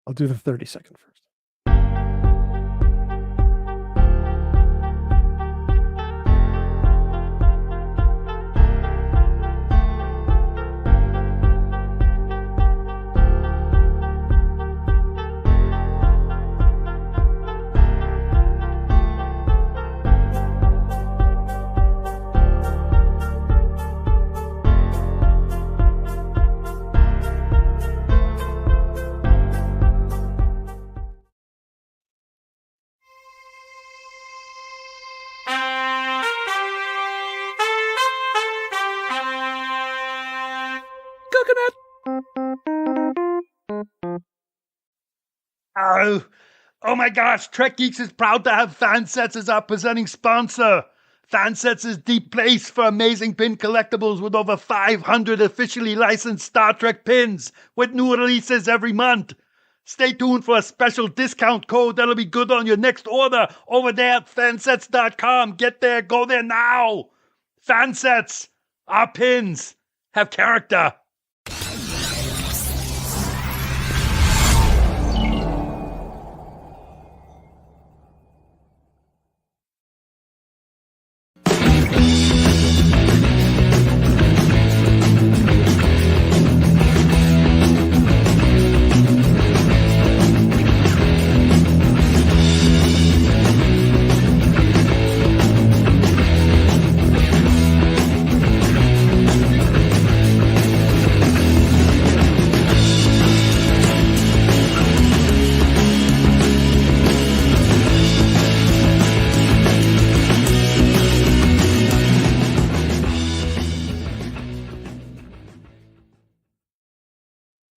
I'll do the 30-second first. Oh my gosh, Trek Geeks is proud to have Fansets as our presenting sponsor. Fansets is the place for amazing pin collectibles with over 500 officially licensed Star Trek pins with new releases every month. Stay tuned for a special discount code that'll be good on your next order over there at fansets.com. Get there, go there now. Fansets, our pins have character.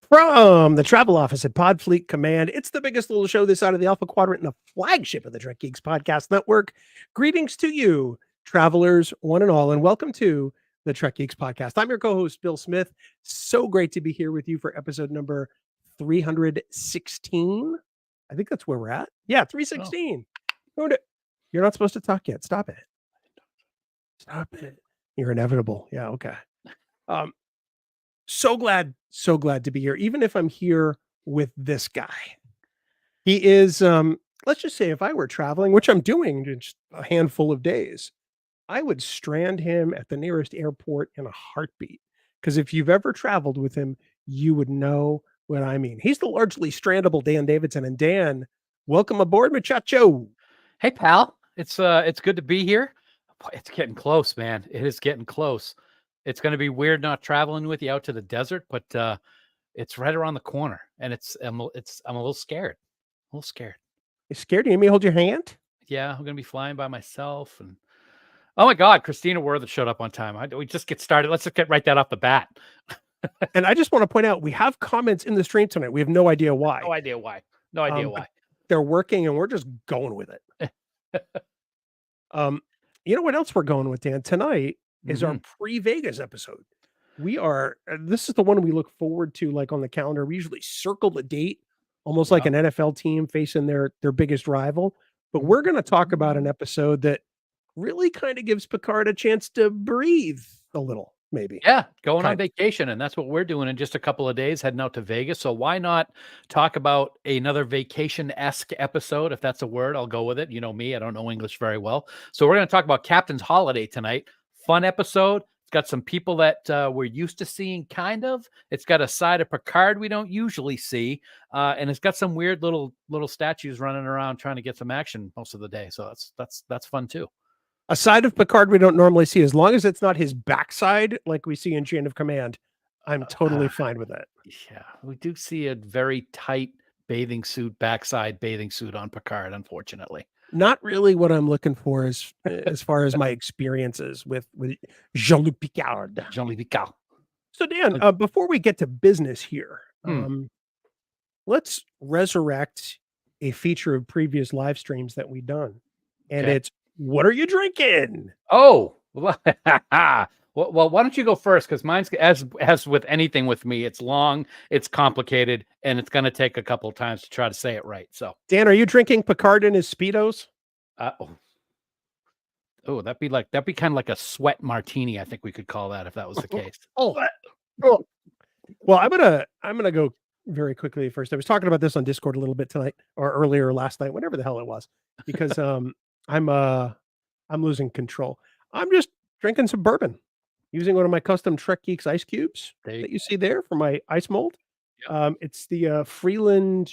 From the travel office at Podfleet Command, it's the biggest little show this side of the Alpha Quadrant and the flagship of the Trek Geeks Podcast Network. Greetings to you, travelers, one and all, and welcome to the Trek Geeks Podcast. I'm your co-host, Bill Smith. So great to be here with you for episode number 316. I think that's where we're at. Yeah, 316. Oh. You're not supposed to talk yet. Stop it. Stop it. You're inevitable. Yeah, okay. So glad to be here, even if I'm here with this guy. He is, let's just say if I were traveling, which I'm doing just a handful of days, I would strand him at the nearest airport in a heartbeat. Because if you've ever traveled with him, you would know what I mean. He's the largely strandable Dan Davidson. And Dan, welcome aboard, muchacho. Hey, pal. It's good to be here. It's getting close, man. It is getting close. It's going to be weird not traveling with you out to the desert, but it's right around the corner, and I'm a little scared. You scared? You may hold your hand? Yeah, I'm going to be flying by myself, and oh my God, Christina Worth showed up on time. We just get started. Let's just get right that off the bat. And I just want to point out, we have comments in the stream tonight. We have no idea why. No idea why. They're working, and we're just going with it. You know what else we're going with, Dan? Tonight is our pre-Vegas episode. This is the one we look forward to, like on the calendar. We usually circle the date, almost like an NFL team facing their biggest rival. But we're going to talk about an episode that really kind of gives Picard a chance to breathe a little, maybe. Yeah, going on vacation. And that's what we're doing in just a couple of days, heading out to Vegas. So why not talk about another vacation-esque episode? If that's a word, I'll go with it. You know me, I don't know English very well. So we're going to talk about Captain's Holiday tonight. Fun episode. It's got some people that we're used to seeing, kind of. It's got a side of Picard we don't usually see, and it's got some weird little statues running around trying to get some action most of the day. So that's fun too. A side of Picard we don't normally see, as long as it's not his backside like we see in Chain of Command, I'm totally fine with that. Yeah, we do see a very tight backside bathing suit on Picard, unfortunately. Not really what I'm looking for as far as my experiences with Jean-Luc Picard. So Dan, before we get to business here, let's resurrect a feature of previous live streams that we've done. And it's, what are you drinking? Oh, well, why don't you go first? Because mine's, as with anything with me, it's long, it's complicated, and it's going to take a couple of times to try to say it right. So, Dan, are you drinking Picard in his Speedos? That'd be kind of like a sweat martini. I think we could call that if that was the case. Well, I'm gonna go very quickly first. I was talking about this on Discord a little bit tonight or earlier last night, whatever the hell it was, because I'm losing control. I'm just drinking some bourbon, using one of my custom Trek Geeks ice cubes that you see there for my ice mold. Yep. It's the Freeland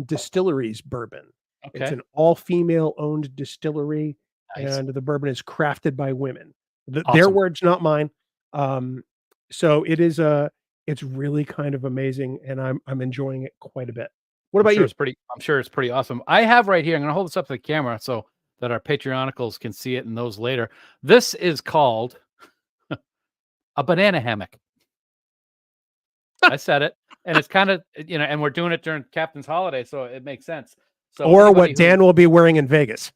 Distilleries bourbon. It's Okay. an all-female owned distillery, Nice. and the bourbon is crafted by women. Their Awesome. words, not mine. So it's really kind of amazing, and I'm enjoying it quite a bit. What about you? I'm sure it's pretty awesome. I have right here, I'm going to hold this up to the camera so that our Patreonicals can see it and those later. This is called a banana hammock. I said it. And it's kind of, and we're doing it during Captain's Holiday, so it makes sense. So or what Dan will be wearing in Vegas.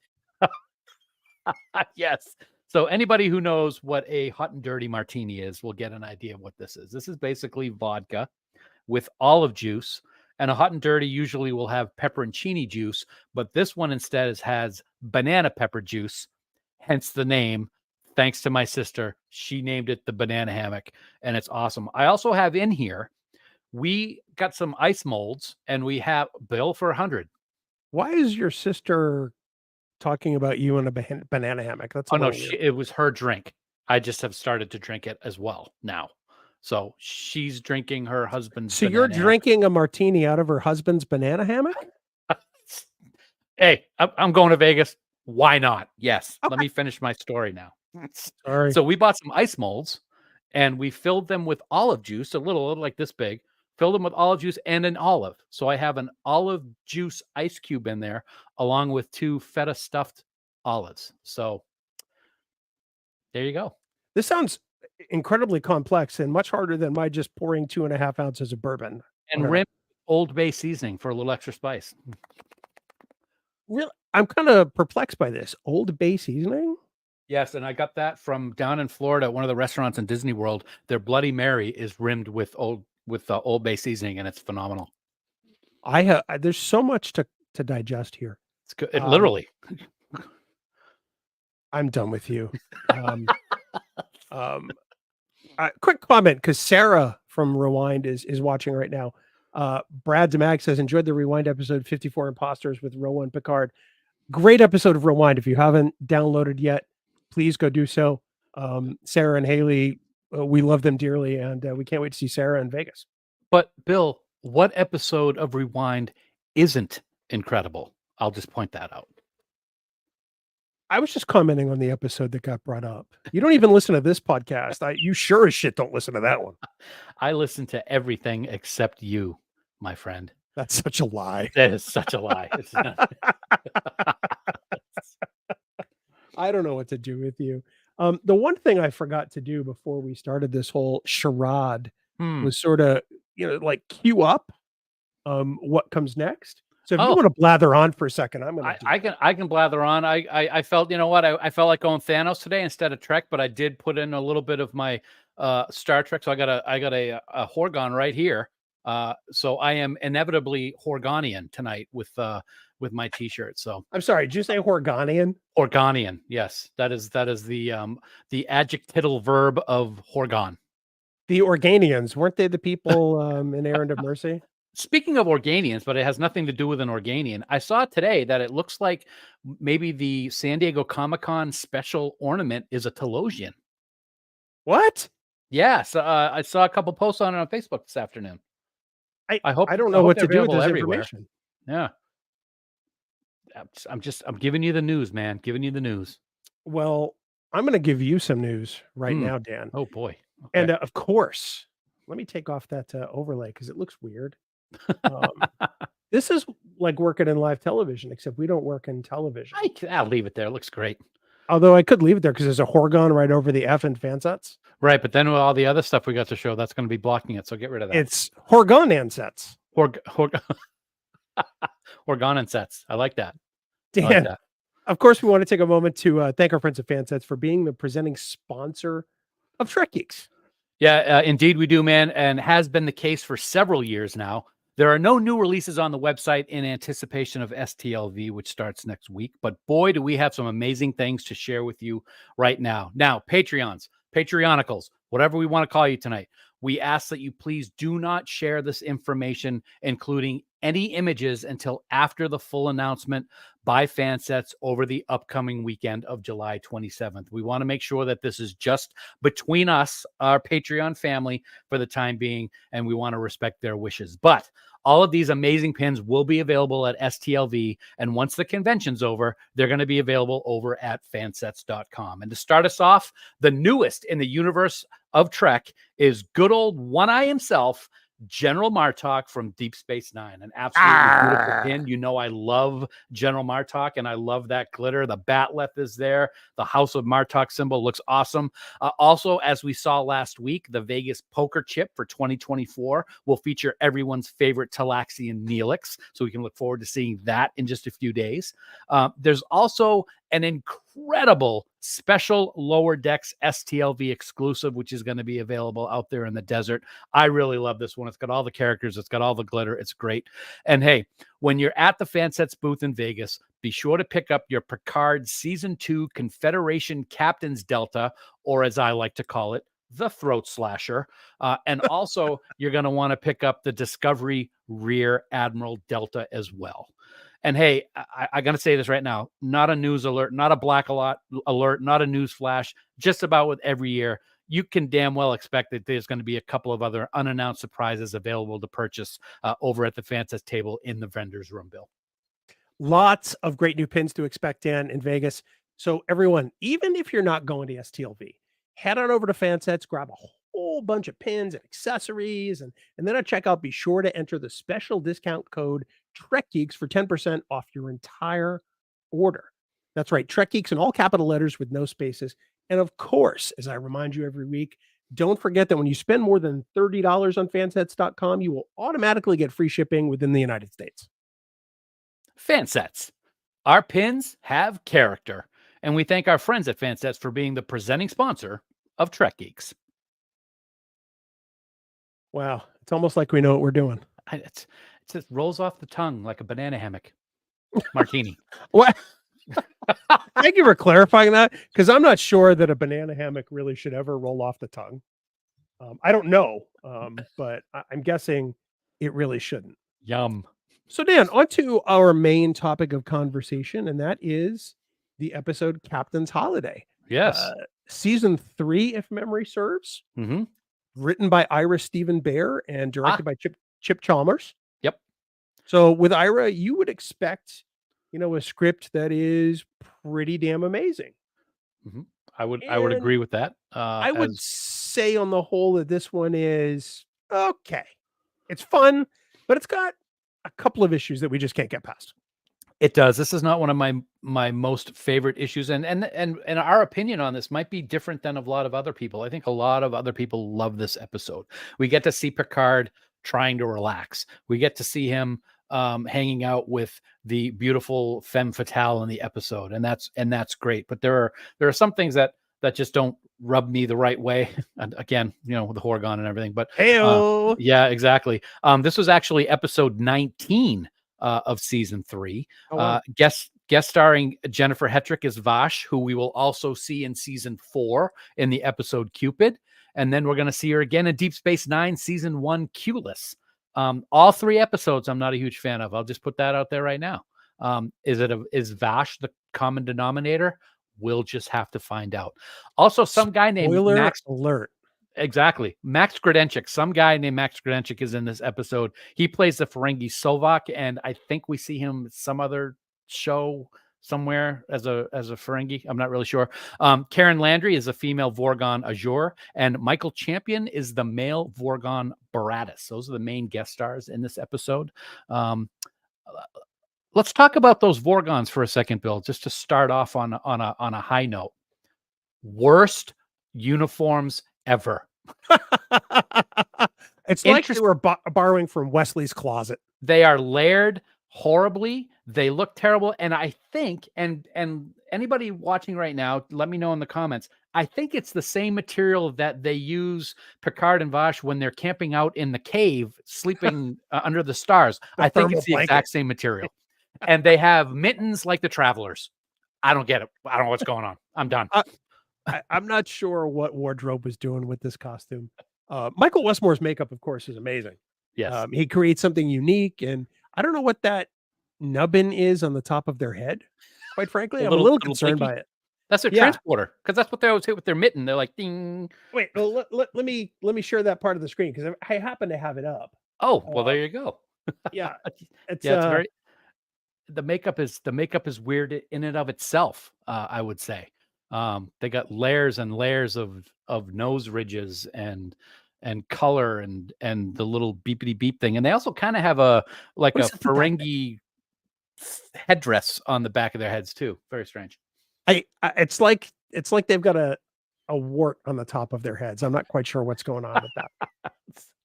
Yes. So anybody who knows what a hot and dirty martini is will get an idea of what this is. This is basically vodka with olive juice, and a hot and dirty usually will have pepperoncini juice, but this one instead has banana pepper juice, hence the name. Thanks to my sister, she named it the banana hammock, and it's awesome. I also have in here, we got some ice molds, and we have Bill for 100. Why is your sister talking about you in a banana hammock? That's it was her drink. I just have started to drink it as well now. So she's drinking her husband's. So you're drinking a martini out of her husband's banana hammock? Hey, I'm going to Vegas. Why not? Yes. Okay. Let me finish my story now. Sorry. So we bought some ice molds, and we filled them with olive juice, a little like this big. Filled them with olive juice and an olive. So I have an olive juice ice cube in there, along with 2 feta stuffed olives. So there you go. This sounds incredibly complex and much harder than my just pouring 2.5 ounces of bourbon. And rim Old Bay seasoning for a little extra spice. Really? I'm kind of perplexed by this. Old Bay seasoning? Yes, and I got that from down in Florida, one of the restaurants in Disney World. Their Bloody Mary is rimmed with Old Bay seasoning, and it's phenomenal. There's so much to digest here. It's good. Literally. I'm done with you. Quick comment, because Sarah from Rewind is watching right now. Brad DeMag says, enjoyed the Rewind episode 54 Imposters with Rowan Picard. Great episode of Rewind. If you haven't downloaded yet, please go do so. Sarah and Haley, we love them dearly, and we can't wait to see Sarah in Vegas. But Bill, what episode of Rewind isn't incredible? I'll just point that out. I was just commenting on the episode that got brought up. You don't even listen to this podcast. You sure as shit don't listen to that one. I listen to everything except you, my friend. That's such a lie. That is such a lie. It's not... I don't know what to do with you. The one thing I forgot to do before we started this whole charade was sort of, like cue up what comes next. So if you want to blather on for a second, I can blather on. I felt, you know what? I felt like going Thanos today instead of Trek, but I did put in a little bit of my Star Trek. So I got a Horgon right here. So I am inevitably Horgonian tonight with my T-shirt. So I'm sorry, did you say Horgonian? Horgonian, yes. That is the adjectival verb of Horgon. The Organians, weren't they the people in Errand of Mercy? Speaking of Organians, but it has nothing to do with an Organian. I saw today that it looks like maybe the San Diego Comic-Con special ornament is a Telosian. What? Yeah, so I saw a couple posts on it on Facebook this afternoon. I don't know what to do with this information. Yeah. I'm giving you the news, man. Giving you the news. Well, I'm going to give you some news right now, Dan. Oh boy. Okay. And of course, let me take off that overlay because it looks weird. This is like working in live television, except we don't work in television. I'll leave it there. It looks great. Although I could leave it there because there's a Horgon right over the F in fansets. Right, but then with all the other stuff we got to show, that's going to be blocking it. So get rid of that. It's Horgon sets. Horgon sets. I like that. Dan, like that. Of course, we want to take a moment to thank our friends at Fansets for being the presenting sponsor of Trek Geeks. Yeah, indeed we do, man, and has been the case for several years now. There are no new releases on the website in anticipation of STLV, which starts next week. But boy, do we have some amazing things to share with you right now. Now, Patreonicals, whatever we want to call you tonight, we ask that you please do not share this information, including any images, until after the full announcement by Fansets over the upcoming weekend of July 27th. We want to make sure that this is just between us, our Patreon family, for the time being, and we want to respect their wishes. But all of these amazing pins will be available at STLV, and once the convention's over, they're going to be available over at fansets.com. And to start us off, the newest in the universe of Trek is good old One Eye himself, General Martok from Deep Space Nine. An absolutely beautiful pin. You know I love General Martok, and I love that glitter. The batleth is there. The House of Martok symbol looks awesome. Also, as we saw last week, the Vegas poker chip for 2024 will feature everyone's favorite Talaxian Neelix, so we can look forward to seeing that in just a few days. There's also an incredible special Lower Decks STLV exclusive, which is going to be available out there in the desert. I really love this one. It's got all the characters. It's got all the glitter. It's great. And hey, when you're at the Fansets booth in Vegas, be sure to pick up your Picard Season 2 Confederation Captain's Delta, or as I like to call it, the Throat Slasher. And also, you're going to want to pick up the Discovery Rear Admiral Delta as well. And hey, I got to say this right now, not a news alert, not a black alert, not a news flash, just about with every year, you can damn well expect that there's going to be a couple of other unannounced surprises available to purchase over at the Fansets table in the vendor's room, Bill. Lots of great new pins to expect in Vegas. So everyone, even if you're not going to STLV, head on over to Fansets, grab a whole bunch of pins and accessories, and then at checkout, be sure to enter the special discount code Trek Geeks for 10% off your entire order. That's right, Trek Geeks in all capital letters with no spaces. And of course, as I remind you every week, don't forget that when you spend more than $30 on fansets.com, you will automatically get free shipping within the United States. Fansets. Our pins have character, and we thank our friends at Fansets for being the presenting sponsor of Trek Geeks. Wow, it's almost like we know what we're doing. It just rolls off the tongue like a banana hammock. Martini. What? Thank you for clarifying that, because I'm not sure that a banana hammock really should ever roll off the tongue. I don't know, but I'm guessing it really shouldn't. Yum. So, Dan, on to our main topic of conversation, and that is the episode Captain's Holiday. Yes. Season 3, if memory serves. Mm-hmm. Written by Ira Stephen Bear and directed by Chip Chalmers. Yep. So with Ira, you would expect, a script that is pretty damn amazing. Mm-hmm. I would agree with that. I would say on the whole that this one is okay. It's fun, but it's got a couple of issues that we just can't get past. It does. This is not one of my most favorite issues, and our opinion on this might be different than a lot of other people. I think a lot of other people love this episode. We get to see Picard trying to relax. We get to see him hanging out with the beautiful femme fatale in the episode, and that's great. But there are some things that just don't rub me the right way. And again, with the Horgon and everything. But yeah, exactly. This was actually episode 19. Of season 3. Oh, wow. Guest starring Jennifer Hetrick as Vash, who we will also see in season 4 in the episode Cupid. And then we're going to see her again in Deep Space Nine, season 1, Q-less. All 3 episodes I'm not a huge fan of. I'll just put that out there right now. Is Vash the common denominator? We'll just have to find out. Also, some guy named Max Alert. Exactly. Max Gredenchik. Some guy named Max Gredenchik is in this episode. He plays the Ferengi Sovak, and I think we see him some other show somewhere as a Ferengi. I'm not really sure. Karen Landry is a female Vorgon Azure, and Michael Champion is the male Vorgon Baratus. Those are the main guest stars in this episode. Let's talk about those Vorgons for a second, Bill, just to start off on a high note. Worst uniforms ever. It's like they were borrowing from Wesley's closet. They are layered horribly. They look terrible. And I think, and anybody watching right now, let me know in the comments. I think it's the same material that they use Picard and Vash when they're camping out in the cave, sleeping under the stars. I think it's the exact same material. And they have mittens like the Travelers. I don't get it. I don't know what's going on. I'm done. I'm not sure what wardrobe was doing with this costume. Michael Westmore's makeup, of course, is amazing. Yes. He creates something unique, and I don't know what that nubbin is on the top of their head. Quite frankly, A I'm a little little concerned blinky. by it. That's their Yeah. transporter, because that's what they always hit with their mitten. They're like, ding. Wait, well, let me share that part of the screen because I happen to have it up. Oh, well, there you go. Yeah, it's Yeah, it's very. The makeup is weird in and of itself. I would say they got layers and layers of nose ridges and color and the little beepity beep thing, and they also kind of have a like what a is it with that? Ferengi headdress on the back of their heads too. Very strange. It's like they've got a wart on the top of their heads. I'm not quite sure what's going on with that.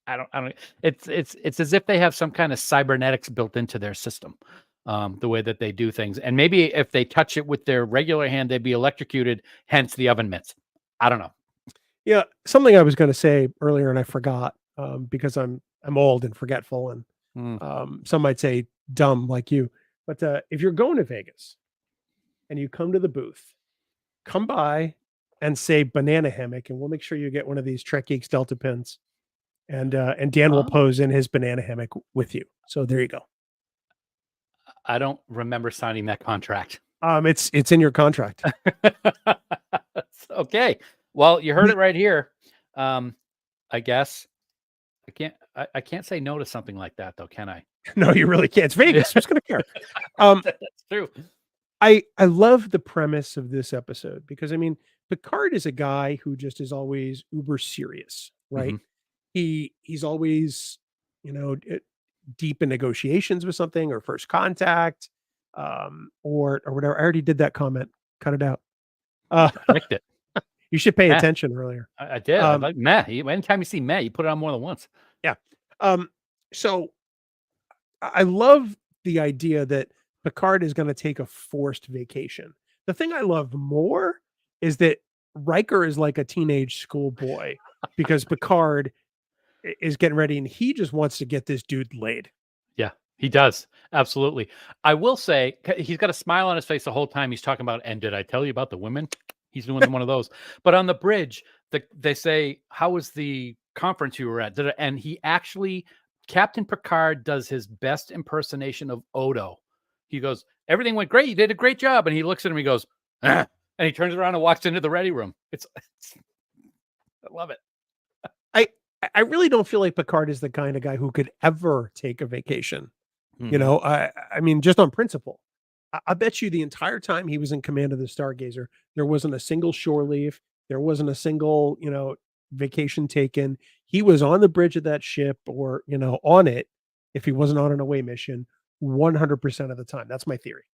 I don't. It's as if they have some kind of cybernetics built into their system. The way that they do things, and maybe if they touch it with their regular hand, they'd be electrocuted. Hence the oven mitts. I don't know. Yeah, something I was going to say earlier and I forgot because I'm old and forgetful, and some might say dumb like you. But if you're going to Vegas and you come to the booth, come by and say banana hammock, and we'll make sure you get one of these Trek Geeks Delta pins, and Dan will pose in his banana hammock with you. So there you go. I don't remember signing that contract. It's in your contract. Okay. Well, you heard it right here. I guess I can't say no to something like that though, can I? No, you really can't. It's Vegas. Who's going to care? That's true. I love the premise of this episode because I mean, Picard is a guy who just is always uber serious, right? He's always, deep in negotiations with something or first contact, or whatever. I already did that comment. Cut it out. I liked it. You should pay attention earlier. I did. I like Matt. Anytime you see Matt, you put it on more than once. Yeah. So I love the idea that Picard is going to take a forced vacation. The thing I love more is that Riker is like a teenage schoolboy because Picard is getting ready and he just wants to get this dude laid. Yeah, he does. Absolutely. I will say he's got a smile on his face the whole time he's talking about, and did I tell you about the women? He's doing one of those. But on the bridge, they say, how was the conference you were at? And he actually, Captain Picard does his best impersonation of Odo. He goes, everything went great. You did a great job. And he looks at him, he goes, ah, and he turns around and walks into the ready room. I love it. I really don't feel like Picard is the kind of guy who could ever take a vacation. I mean, just on principle. I bet you the entire time he was in command of the Stargazer, there wasn't a single shore leave. There wasn't a single, vacation taken. He was on the bridge of that ship or, on it if he wasn't on an away mission 100% of the time. That's my theory.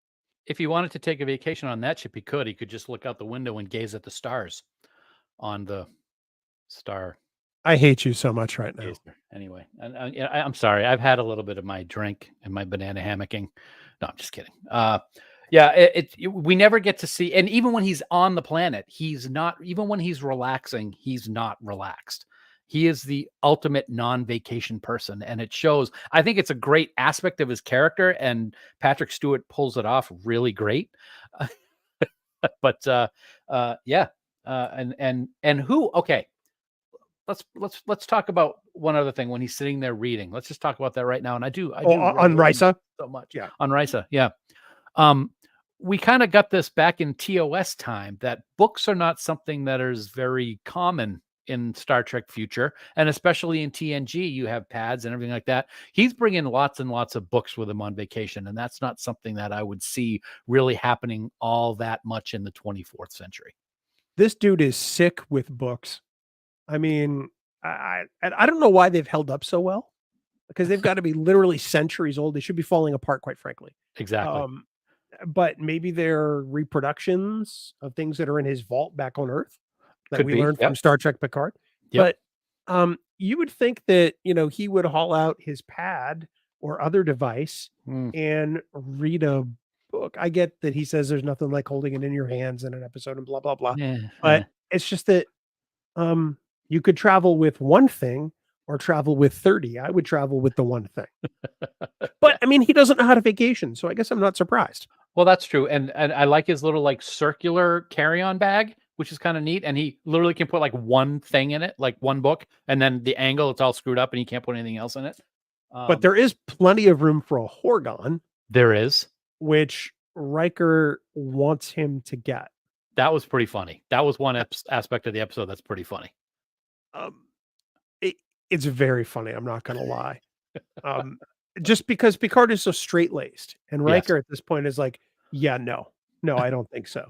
If he wanted to take a vacation on that ship, he could. He could just look out the window and gaze at the stars on the star. I hate you so much right now. Anyway, I'm sorry. I've had a little bit of my drink and my banana hammocking. No, I'm just kidding. We never get to see, and even when he's on the planet, he's not. Even when he's relaxing, he's not relaxed. He is the ultimate non-vacation person, and it shows. I think it's a great aspect of his character, and Patrick Stewart pulls it off really great. But and who? Okay. Let's talk about one other thing when he's sitting there reading. Let's just talk about that right now. And I do on Risa so much. Yeah. On Risa. Yeah. We kind of got this back in TOS time that books are not something that is very common in Star Trek future. And especially in TNG, you have pads and everything like that. He's bringing lots and lots of books with him on vacation. And that's not something that I would see really happening all that much in the 24th century. This dude is sick with books. I mean, I don't know why they've held up so well because they've got to be literally centuries old. They should be falling apart, quite frankly. Exactly. But maybe they're reproductions of things that are in his vault back on Earth that Could we be, learned yep. from Star Trek Picard. Yep. But you would think that, he would haul out his pad or other device and read a book. I get that he says there's nothing like holding it in your hands in an episode and blah, blah, blah. But it's just that you could travel with one thing or travel with 30. I would travel with the one thing. But I mean, he doesn't know how to vacation, so I guess I'm not surprised. Well, that's true. And I like his little like circular carry-on bag which is kind of neat. And he literally can put like one thing in it, like one book, and then the angle, it's all screwed up and he can't put anything else in it. But there is plenty of room for a Horgon. There is. Which Riker wants him to get. That was pretty funny. That was one aspect of the episode that's pretty funny. It's very funny. I'm not going to lie. Just because Picard is so straight-laced, and Riker at this point is like, yeah, no, I don't think so.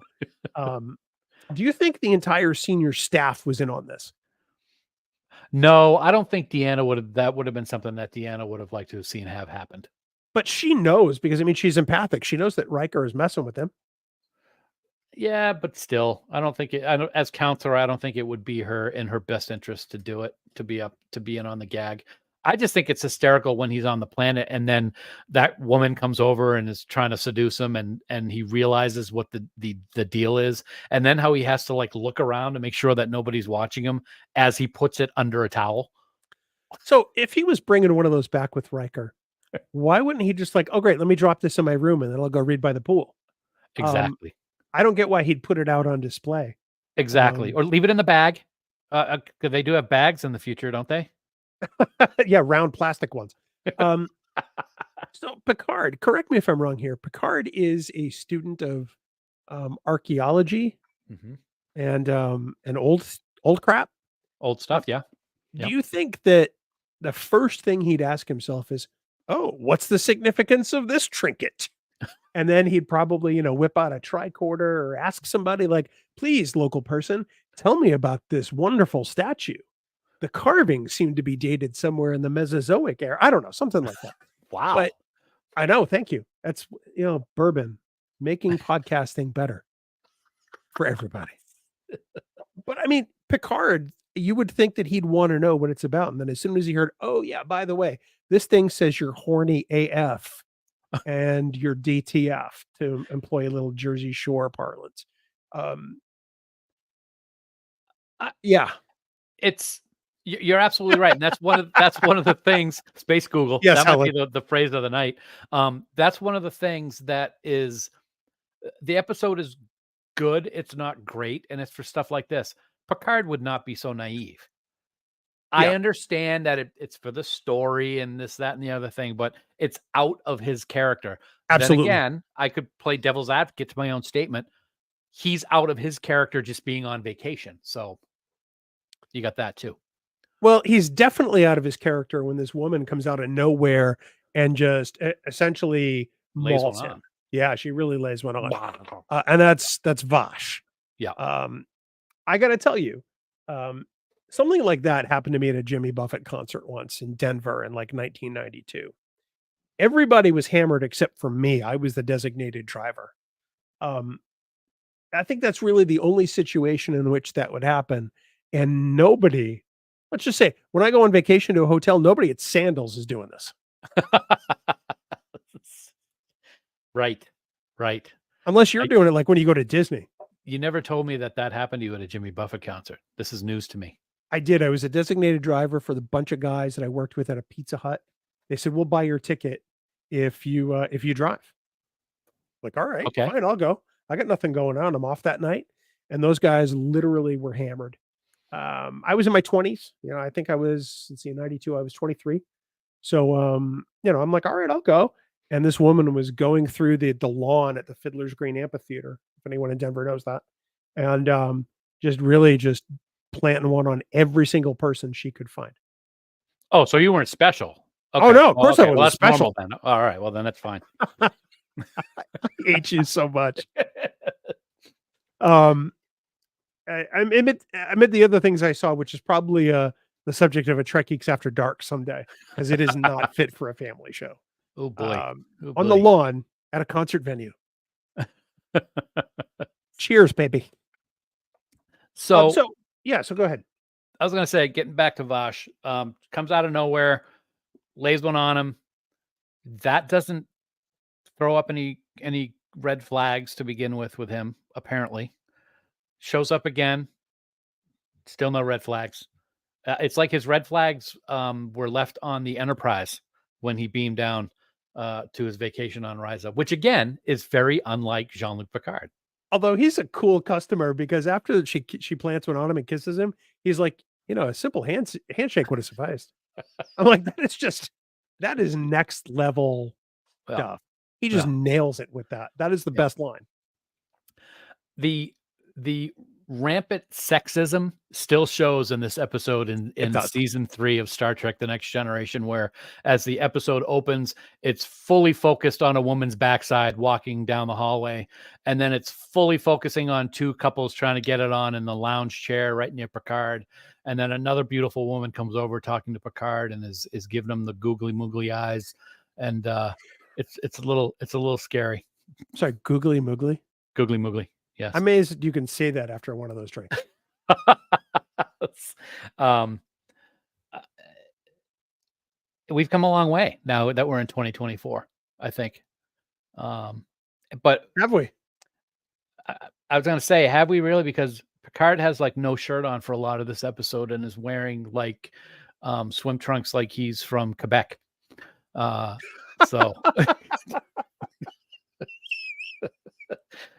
Do you think the entire senior staff was in on this? No, I don't think that would have been something that Deanna would have liked to have seen have happened. But she knows, because I mean, she's empathic. She knows that Riker is messing with him. Yeah, but still, as counselor, I don't think it would be in her best interest to do it, to be in on the gag. I just think it's hysterical when he's on the planet and then that woman comes over and is trying to seduce him, and he realizes what the deal is, and then how he has to like look around to make sure that nobody's watching him as he puts it under a towel. So if he was bringing one of those back with Riker, why wouldn't he just like, oh great, let me drop this in my room and then I'll go read by the pool? Exactly. I don't get why he'd put it out on display. Exactly. Or leave it in the bag. They do have bags in the future, don't they? Yeah, round plastic ones. So Picard, correct me if I'm wrong here. Picard is a student of archaeology and old crap. Old stuff, yeah. Do you think that the first thing he'd ask himself is, oh, what's the significance of this trinket? And then he'd probably, whip out a tricorder or ask somebody like, please, local person, tell me about this wonderful statue. The carvings seem to be dated somewhere in the Mesozoic era. I don't know, something like that. Wow. But I know. Thank you. That's, bourbon, making podcasting better for everybody. But I mean, Picard, you would think that he'd want to know what it's about. And then as soon as he heard, oh yeah, by the way, this thing says you're horny AF and you're DTF, to employ a little Jersey Shore parlance. Yeah. You're absolutely right. And that's one of the things, Space Google. Yes, that might be the phrase of the night. That's one of the things that is, the episode is good. It's not great. And it's for stuff like this. Picard would not be so naive. I understand that it's for the story and this, that, and the other thing, but it's out of his character. Absolutely. Then again, I could play devil's advocate to my own statement. He's out of his character just being on vacation. So you got that too. Well, he's definitely out of his character when this woman comes out of nowhere and just essentially mauls him. Yeah, she really lays one on. And that's Vash. Yeah. I got to tell you, something like that happened to me at a Jimmy Buffett concert once in Denver in like 1992. Everybody was hammered except for me. I was the designated driver. I think that's really the only situation in which that would happen. And nobody, let's just say, when I go on vacation to a hotel, nobody at Sandals is doing this. Right. Unless you're doing it like when you go to Disney. You never told me that happened to you at a Jimmy Buffett concert. This is news to me. I did. I was a designated driver for the bunch of guys that I worked with at a Pizza Hut. They said, we'll buy your ticket if you drive. Like, all right, okay, fine, I'll go. I got nothing going on. I'm off that night. And those guys literally were hammered. I was in my 20s. I think I was, in 92, I was 23. So, I'm like, all right, I'll go. And this woman was going through the lawn at the Fiddler's Green Amphitheater, if anyone in Denver knows that. And just planting one on every single person she could find. Oh, so you weren't special. Okay. Oh, no, of course I wasn't special. Then. All right, well, then that's fine. I hate you so much. I admit the other things I saw, which is probably the subject of a Trek Geeks After Dark someday, because it is not fit for a family show. Oh boy. On the lawn at a concert venue. Cheers, baby. So go ahead. I was going to say, getting back to Vash, comes out of nowhere, lays one on him. That doesn't throw up any red flags to begin with him, apparently. Shows up again. Still no red flags. It's like his red flags were left on the Enterprise when he beamed down to his vacation on Risa, which again is very unlike Jean-Luc Picard. Although he's a cool customer because after she plants one on him and kisses him, he's like, a simple handshake would have sufficed. I'm like, that is next level Well, stuff. He just nails it with that. That is the best line. The rampant sexism still shows in this episode in season 3 of Star Trek: The Next Generation, where as the episode opens, it's fully focused on a woman's backside walking down the hallway, and then it's fully focusing on two couples trying to get it on in the lounge chair right near Picard, and then another beautiful woman comes over talking to Picard and is giving him the googly moogly eyes, and it's a little scary. Sorry, googly moogly? Googly moogly. Yes. I'm amazed you can say that after one of those drinks. We've come a long way now that we're in 2024, I think. But have we? I was going to say, have we really? Because Picard has like no shirt on for a lot of this episode and is wearing like swim trunks like he's from Quebec. So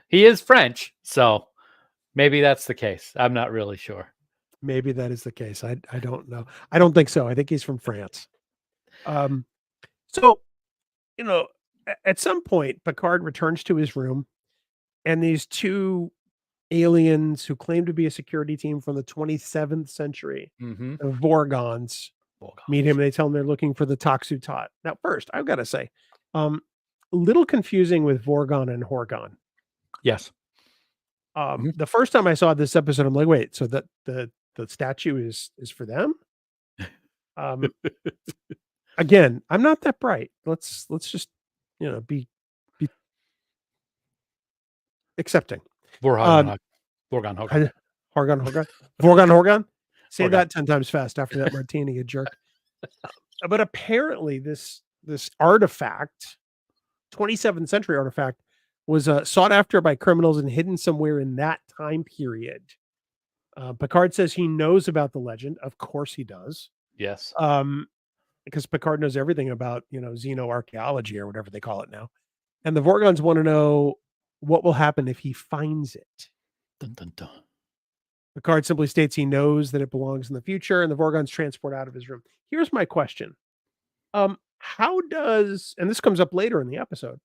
he is French, so maybe that's the case. I'm not really sure. Maybe that is the case. I don't know. I don't think so. I think he's from France. So, at some point, Picard returns to his room, and these two aliens who claim to be a security team from the 27th century, the Vorgons, meet him. And they tell him they're looking for the Taxutat. Now, first, I've got to say, a little confusing with Vorgon and Horgon. Yes. The first time I saw this episode, I'm like, wait, so that the statue is for them? Again, I'm not that bright. Let's just be accepting. Vorgon. Say that 10 times fast after that martini, you jerk. But apparently this artifact, 27th century artifact, was sought after by criminals and hidden somewhere in that time period. Picard says he knows about the legend. Of course he does. Yes. Because Picard knows everything about, xenoarchaeology or whatever they call it now. And the Vorgons want to know what will happen if he finds it. Dun, dun, dun. Picard simply states he knows that it belongs in the future, and the Vorgons transport out of his room. Here's my question. How does, and this comes up later in the episode,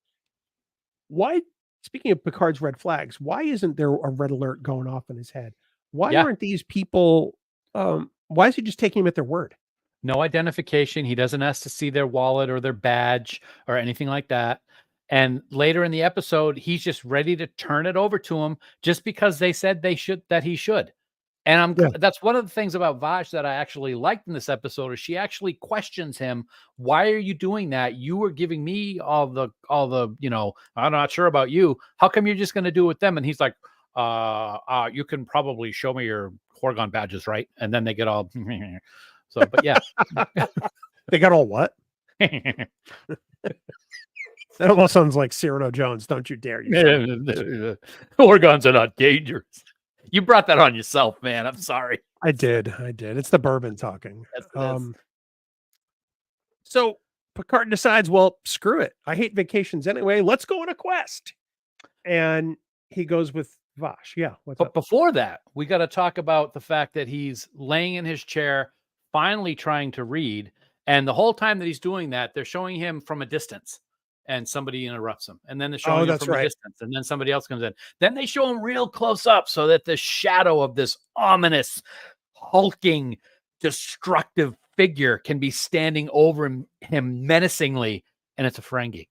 why, speaking of Picard's red flags, why isn't there a red alert going off in his head? Why aren't these people, why is he just taking them at their word? No identification. He doesn't ask to see their wallet or their badge or anything like that. And later in the episode, he's just ready to turn it over to him just because they said that he should. And that's one of the things about Vash that I actually liked in this episode is she actually questions him. Why are you doing that? You were giving me all the, I'm not sure about you. How come you're just going to do it with them? And he's like, you can probably show me your Horgon badges, right? And then they get all, so, but yeah. They got all what? That almost sounds like Cyrano Jones. Don't you dare. Horgons are not dangerous. You brought that on yourself, man. I'm sorry. I did. It's the bourbon talking. Yes, so Picard decides, well, screw it. I hate vacations anyway. Let's go on a quest. And he goes with Vash. Yeah. But before that, we got to talk about the fact that he's laying in his chair, finally trying to read. And the whole time that he's doing that, they're showing him from a distance. And somebody interrupts him. And then they're showing him from a distance. And then somebody else comes in. Then they show him real close up so that the shadow of this ominous, hulking, destructive figure can be standing over him menacingly. And it's a Ferengi.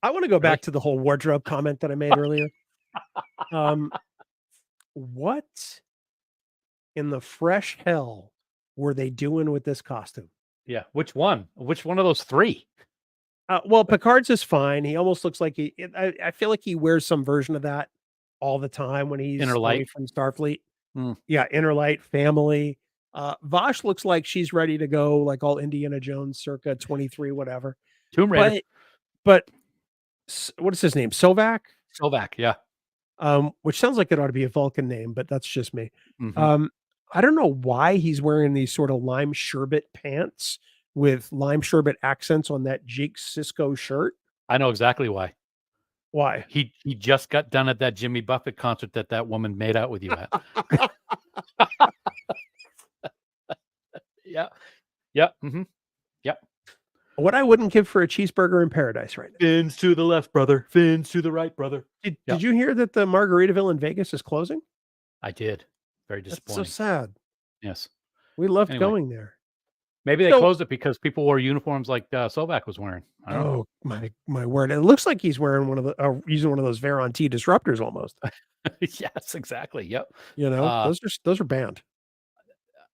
I want to go back to the whole wardrobe comment that I made earlier. What in the fresh hell were they doing with this costume? Yeah. Which one? Which one of those three? Well, Picard's is fine. He almost looks like I feel like he wears some version of that all the time when he's away from Starfleet. Yeah, Inner Light, Family. Vash looks like she's ready to go, like all Indiana Jones, circa 23, whatever. Tomb Raider. But what is his name? Sovak? Sovak, yeah. Which sounds like it ought to be a Vulcan name, but that's just me. I don't know why he's wearing these sort of lime sherbet pants with lime sherbet accents on that Jake Sisko shirt. I know exactly why. Why? He just got done at that Jimmy Buffett concert that woman made out with you at. Yeah. Yep. Mm-hmm. Yep. What I wouldn't give for a cheeseburger in paradise right now. Fins to the left, brother. Fins to the right, brother. Did you hear that the Margaritaville in Vegas is closing? I did. Very That's disappointing. so sad. Yes. We loved Anyway. going there. Maybe they So- closed it because people wore uniforms like Slovak was wearing. I don't know. Oh my word! It looks like he's wearing one of the using one of those Veron T disruptors almost. Yes, exactly. Yep. You know, Uh, those are banned.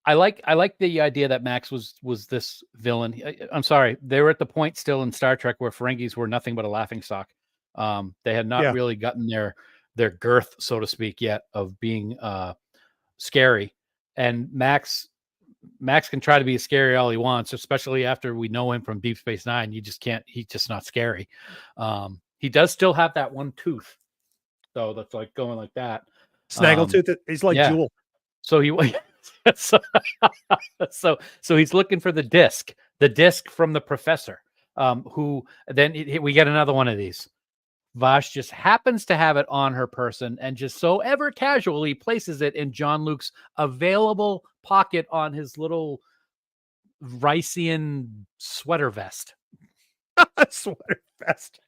I like the idea that Max was this villain. I'm sorry, they were at the point still in Star Trek where Ferengis were nothing but a laughing stock. They had not Yeah. really gotten their girth, so to speak, yet of being scary. And Max can try to be scary all he wants, especially after we know him from Deep Space Nine. You just can't. He's just not scary. He does still have that one tooth, though. That's like going like that. Snaggletooth. He's like yeah. Jewel. So he so he's looking for the disc from the professor, who then we get another one of these. Vash just happens to have it on her person and just so ever casually places it in Jean-Luc's available pocket on his little Rycian sweater vest. Sweater vest.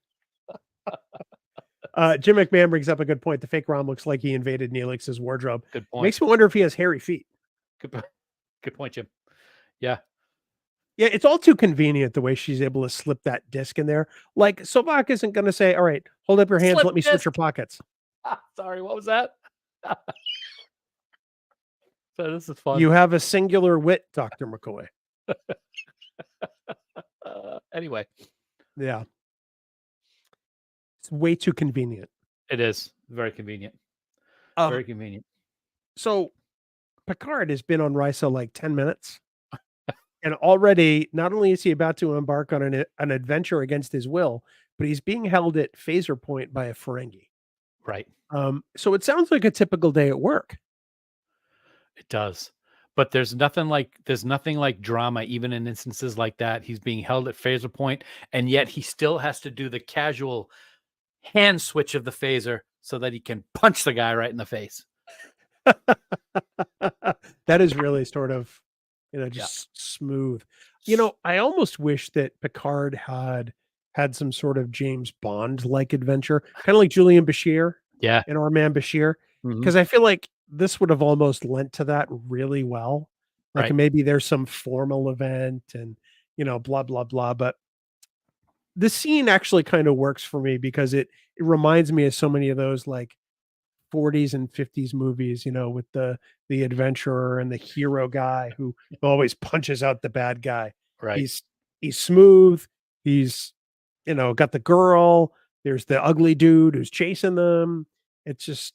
Jim McMahon brings up a good point. The fake Rom looks like he invaded Neelix's wardrobe. Good point. Makes me wonder if he has hairy feet. Good point, Jim. Yeah. Yeah, it's all too convenient the way she's able to slip that disc in there. Like, Sobak isn't going to say, all right, hold up your hands, Slip let me switch disc. your pockets. Sorry, what was that? So this is fun. You have a singular wit, Dr. McCoy. Anyway. Yeah. It's way too convenient. It is. Very convenient. Um, Very convenient. So, Picard has been on Risa like 10 minutes. And already, not only is he about to embark on an adventure against his will, but he's being held at phaser point by a Ferengi. Right. So it sounds like a typical day at work. It does. But there's nothing like drama, even in instances like that. He's being held at phaser point, and yet he still has to do the casual hand switch of the phaser so that he can punch the guy right in the face. That is really sort of, just smooth. I almost wish that Picard had some sort of James Bond like adventure, kind of like Julian Bashir. Yeah. And our man Bashir. Because I feel like this would have almost lent to that really well. Like Right. maybe there's some formal event and, blah, blah, blah. But the scene actually kind of works for me because it reminds me of so many of those like 40s and 50s movies, with the adventurer and the hero guy who always punches out the bad guy. Right. He's smooth. He's, got the girl. There's the ugly dude who's chasing them. It's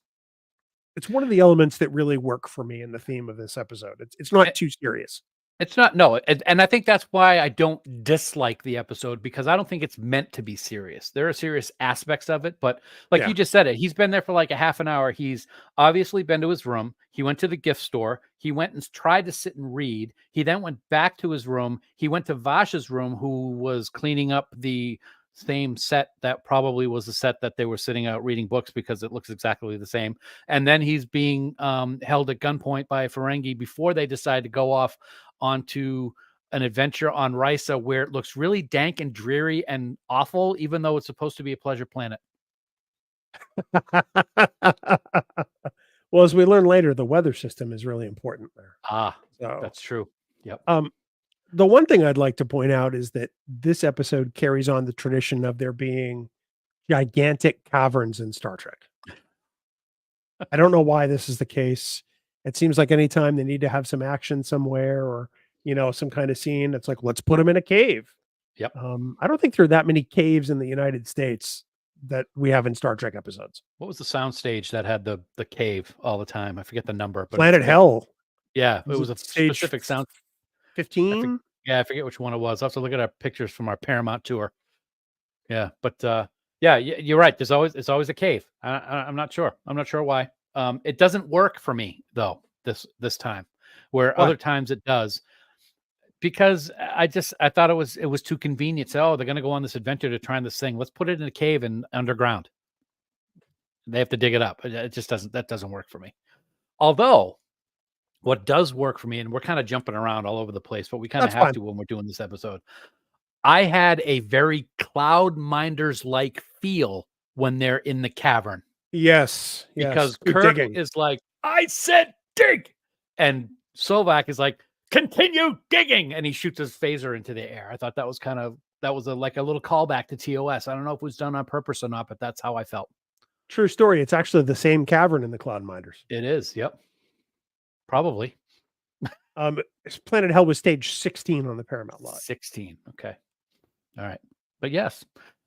one of the elements that really work for me in the theme of this episode. It's not too serious. It's not, no. And I think that's why I don't dislike the episode, because I don't think it's meant to be serious. There are serious aspects of it, but like you just said it, he's been there for like a half an hour. He's obviously been to his room. He went to the gift store. He went and tried to sit and read. He then went back to his room. He went to Vash's room, who was cleaning up the same set that probably was the set that they were sitting out reading books, because it looks exactly the same. And then he's being held at gunpoint by a Ferengi before they decide to go off onto an adventure on Risa, where it looks really dank and dreary and awful, even though it's supposed to be a pleasure planet. Well, as we learn later, the weather system is really important there. So That's true. Yep. The one thing I'd like to point out is that this episode carries on the tradition of there being gigantic caverns in Star Trek. I don't know why this is the case. It seems like anytime they need to have some action somewhere or, some kind of scene, it's like, let's put them in a cave. Yep. I don't think there are that many caves in the United States that we have in Star Trek episodes. What was the sound stage that had the cave all the time? I forget the number, but Planet Hell. Yeah, it was a stage specific sound. 15. I forget which one it was. I'll have to look at our pictures from our Paramount tour. Yeah, but yeah, you're right. It's always a cave. I'm not sure. I'm not sure why. It doesn't work for me though this time, where other times it does, because I thought it was too convenient. So, they're going to go on this adventure to try this thing. Let's put it in a cave and underground. They have to dig it up. It just doesn't work for me. Although what does work for me, and we're kind of jumping around all over the place, but we kind of That's have fine. to when we're doing this episode. I had a very Cloud Minders like feel when they're in the cavern. Yes. Because Keep Kirk digging. is like, I said dig. And Slovak is like, continue digging. And he shoots his phaser into the air. I thought that was like a little callback to TOS. I don't know if it was done on purpose or not, but that's how I felt. True story. It's actually the same cavern in the Cloud Minders. It is. Yep. Probably. Planet Hell was stage 16 on the Paramount lot. 16. Okay. All right. But yes.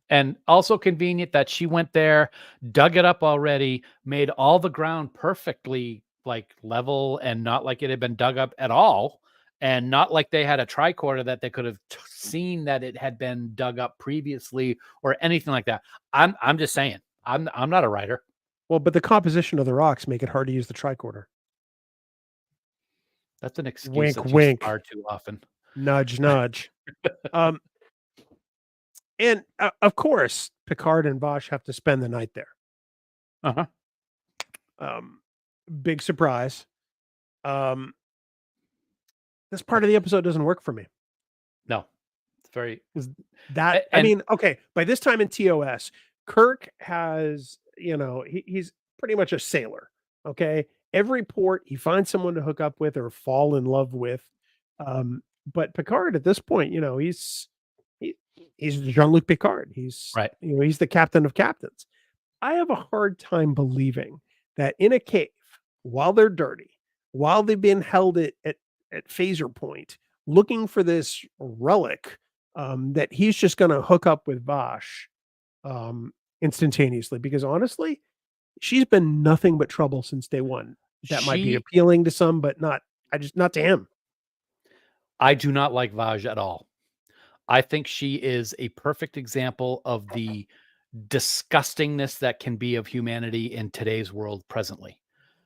And also convenient that she went there, dug it up already, made all the ground perfectly like level and not like it had been dug up at all. And not like they had a tricorder that they could have seen that it had been dug up previously or anything like that. I'm just saying, I'm not a writer. Well, but the composition of the rocks make it hard to use the tricorder. That's an excuse Wink, that's wink. used far too often. Nudge, nudge. And of course, Picard and Vosh have to spend the night there. Big surprise. This part of the episode doesn't work for me. No, it's very that. I mean, okay. By this time in TOS, Kirk has, he's pretty much a sailor. Okay, every port he finds someone to hook up with or fall in love with. But Picard at this point, he's Jean-Luc Picard. He's right. He's the captain of captains. I have a hard time believing that in a cave, while they're dirty, while they've been held at phaser point, looking for this relic, that he's just going to hook up with Vosh instantaneously. Because honestly, she's been nothing but trouble since day one. That might be appealing to some, but not to him. I do not like Vaj at all. I think she is a perfect example of the disgustingness that can be of humanity in today's world presently.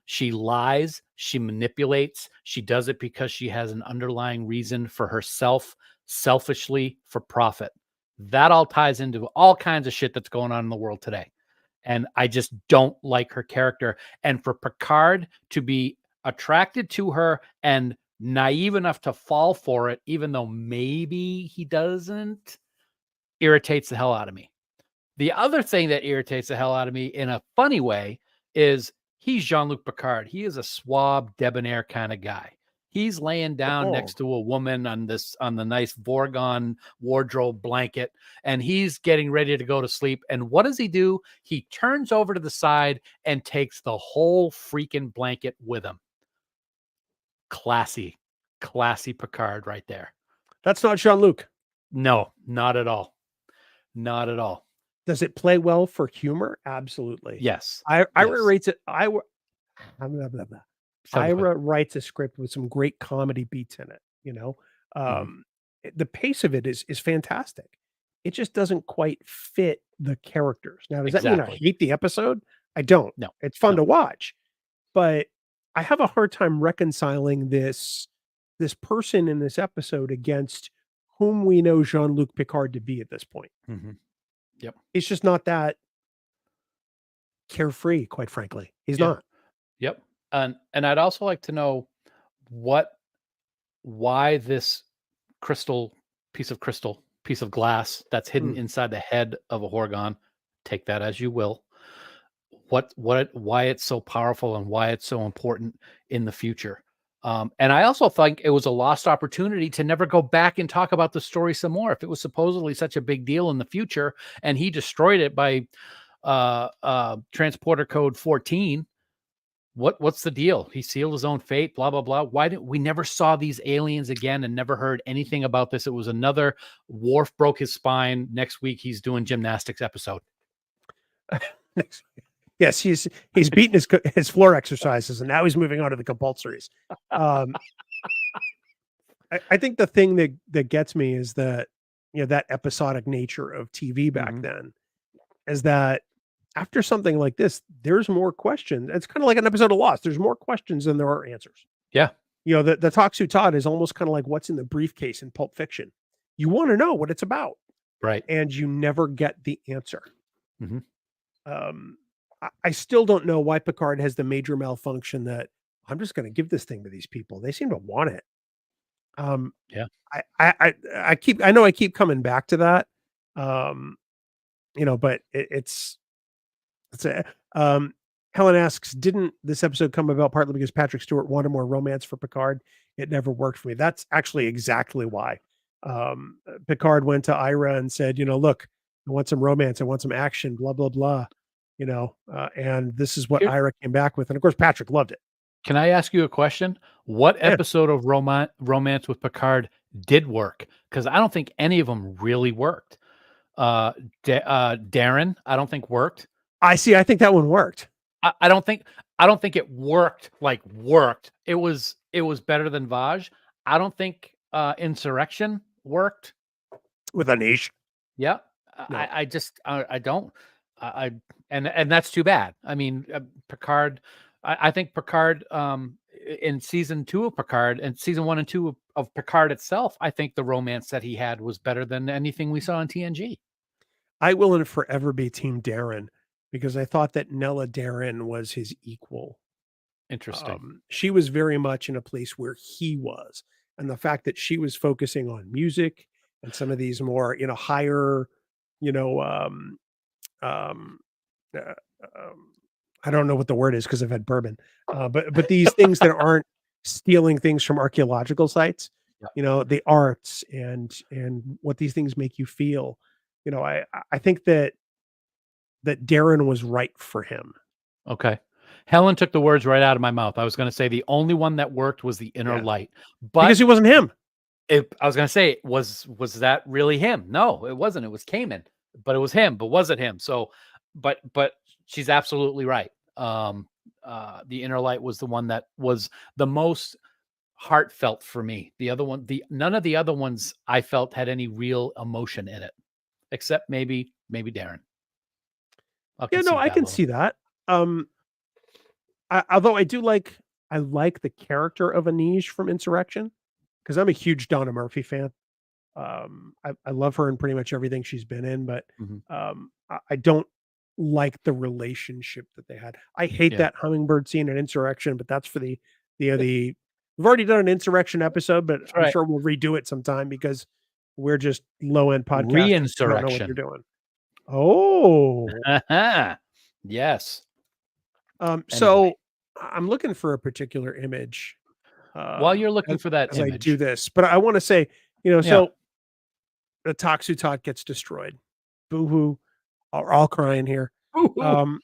She lies, she manipulates, she does it because she has an underlying reason for herself, selfishly for profit. That all ties into all kinds of shit that's going on in the world today. And I just don't like her character. And for Picard to be attracted to her and naive enough to fall for it, even though maybe he doesn't, irritates the hell out of me. The other thing that irritates the hell out of me in a funny way is he's Jean-Luc Picard. He is a suave, debonair kind of guy. He's laying down next to a woman on the nice Vorgon wardrobe blanket, and he's getting ready to go to sleep. And what does he do? He turns over to the side and takes the whole freaking blanket with him. Classy Picard right there. That's not Jean-Luc. No, not at all. Not at all. Does it play well for humor? Absolutely. Yes. Ira rates it. Ira writes a script with some great comedy beats in it. The pace of it is fantastic. It just doesn't quite fit the characters. Now, does that mean I hate the episode? I don't. No, it's fun to watch, but I have a hard time reconciling this person in this episode against whom we know Jean-Luc Picard to be at this point. Mm-hmm. Yep. It's just not that carefree, quite frankly. He's not. Yep. And I'd also like to know why this piece of glass that's hidden inside the head of a Horgon, take that as you will, why it's so powerful and why it's so important in the future. And I also think it was a lost opportunity to never go back and talk about the story some more. If it was supposedly such a big deal in the future and he destroyed it by transporter code 14, what's the deal? He sealed his own fate, blah, blah, blah. Why didn't we never saw these aliens again and never heard anything about this? It was another Worf broke his spine. Next week, he's doing gymnastics episode. Yes, he's beaten his floor exercises and now he's moving on to the compulsories. I think the thing that gets me is that, that episodic nature of TV back then is that after something like this, there's more questions. It's kind of like an episode of Lost. There's more questions than there are answers. Yeah. The Toxu Todd is almost kind of like what's in the briefcase in Pulp Fiction. You want to know what it's about. Right. And you never get the answer. I still don't know why Picard has the major malfunction that I'm just going to give this thing to these people. They seem to want it. Yeah. I know I keep coming back to that. But it's a, Helen asks, didn't this episode come about partly because Patrick Stewart wanted more romance for Picard? It never worked for me. That's actually exactly why. Picard went to Ira and said, look, I want some romance. I want some action, blah, blah, blah, and this is what Here- Ira came back with. And of course, Patrick loved it. Can I ask you a question? What Yeah. episode of romance with Picard did work? Because I don't think any of them really worked. Darren, I don't think worked. I think that one worked. I don't think it worked. It was better than Vaj. I don't think Insurrection worked with Anish. Yeah. No. I don't. And that's too bad. I mean, Picard. I think Picard in season 2 of Picard and season 1 and 2 of Picard itself, I think the romance that he had was better than anything we saw on TNG. I will and forever be Team Darren because I thought that Nella Darren was his equal. Interesting. She was very much in a place where he was, and the fact that she was focusing on music and some of these more, higher, I don't know what the word is because I've had bourbon, but these things that aren't stealing things from archaeological sites, the arts and what these things make you feel. I think that Darren was right for him. Okay. Helen took the words right out of my mouth. I was going to say the only one that worked was the inner light, but because he wasn't him. I was going to say, was that really him? No, it wasn't. It was Kamen, but it was him, but was it him? So, but she's absolutely right. The inner light was the one that was the most heartfelt for me. The other one, none of the other ones I felt had any real emotion in it, except maybe Darren. I can see that. Although I like the character of Anish from Insurrection because I'm a huge Donna Murphy fan. I love her in pretty much everything she's been in, but I don't like the relationship that they had. I hate that hummingbird scene in Insurrection, but that's for the we've already done an Insurrection episode, but I'm sure we'll redo it sometime because we're just low end podcast. Re-Insurrection. Don't know what you're doing. Oh, yes. So I'm looking for a particular image. While you're looking for that image, I do this, but I want to say, so the Toxu Tot gets destroyed. Boo-hoo. We're all crying here. And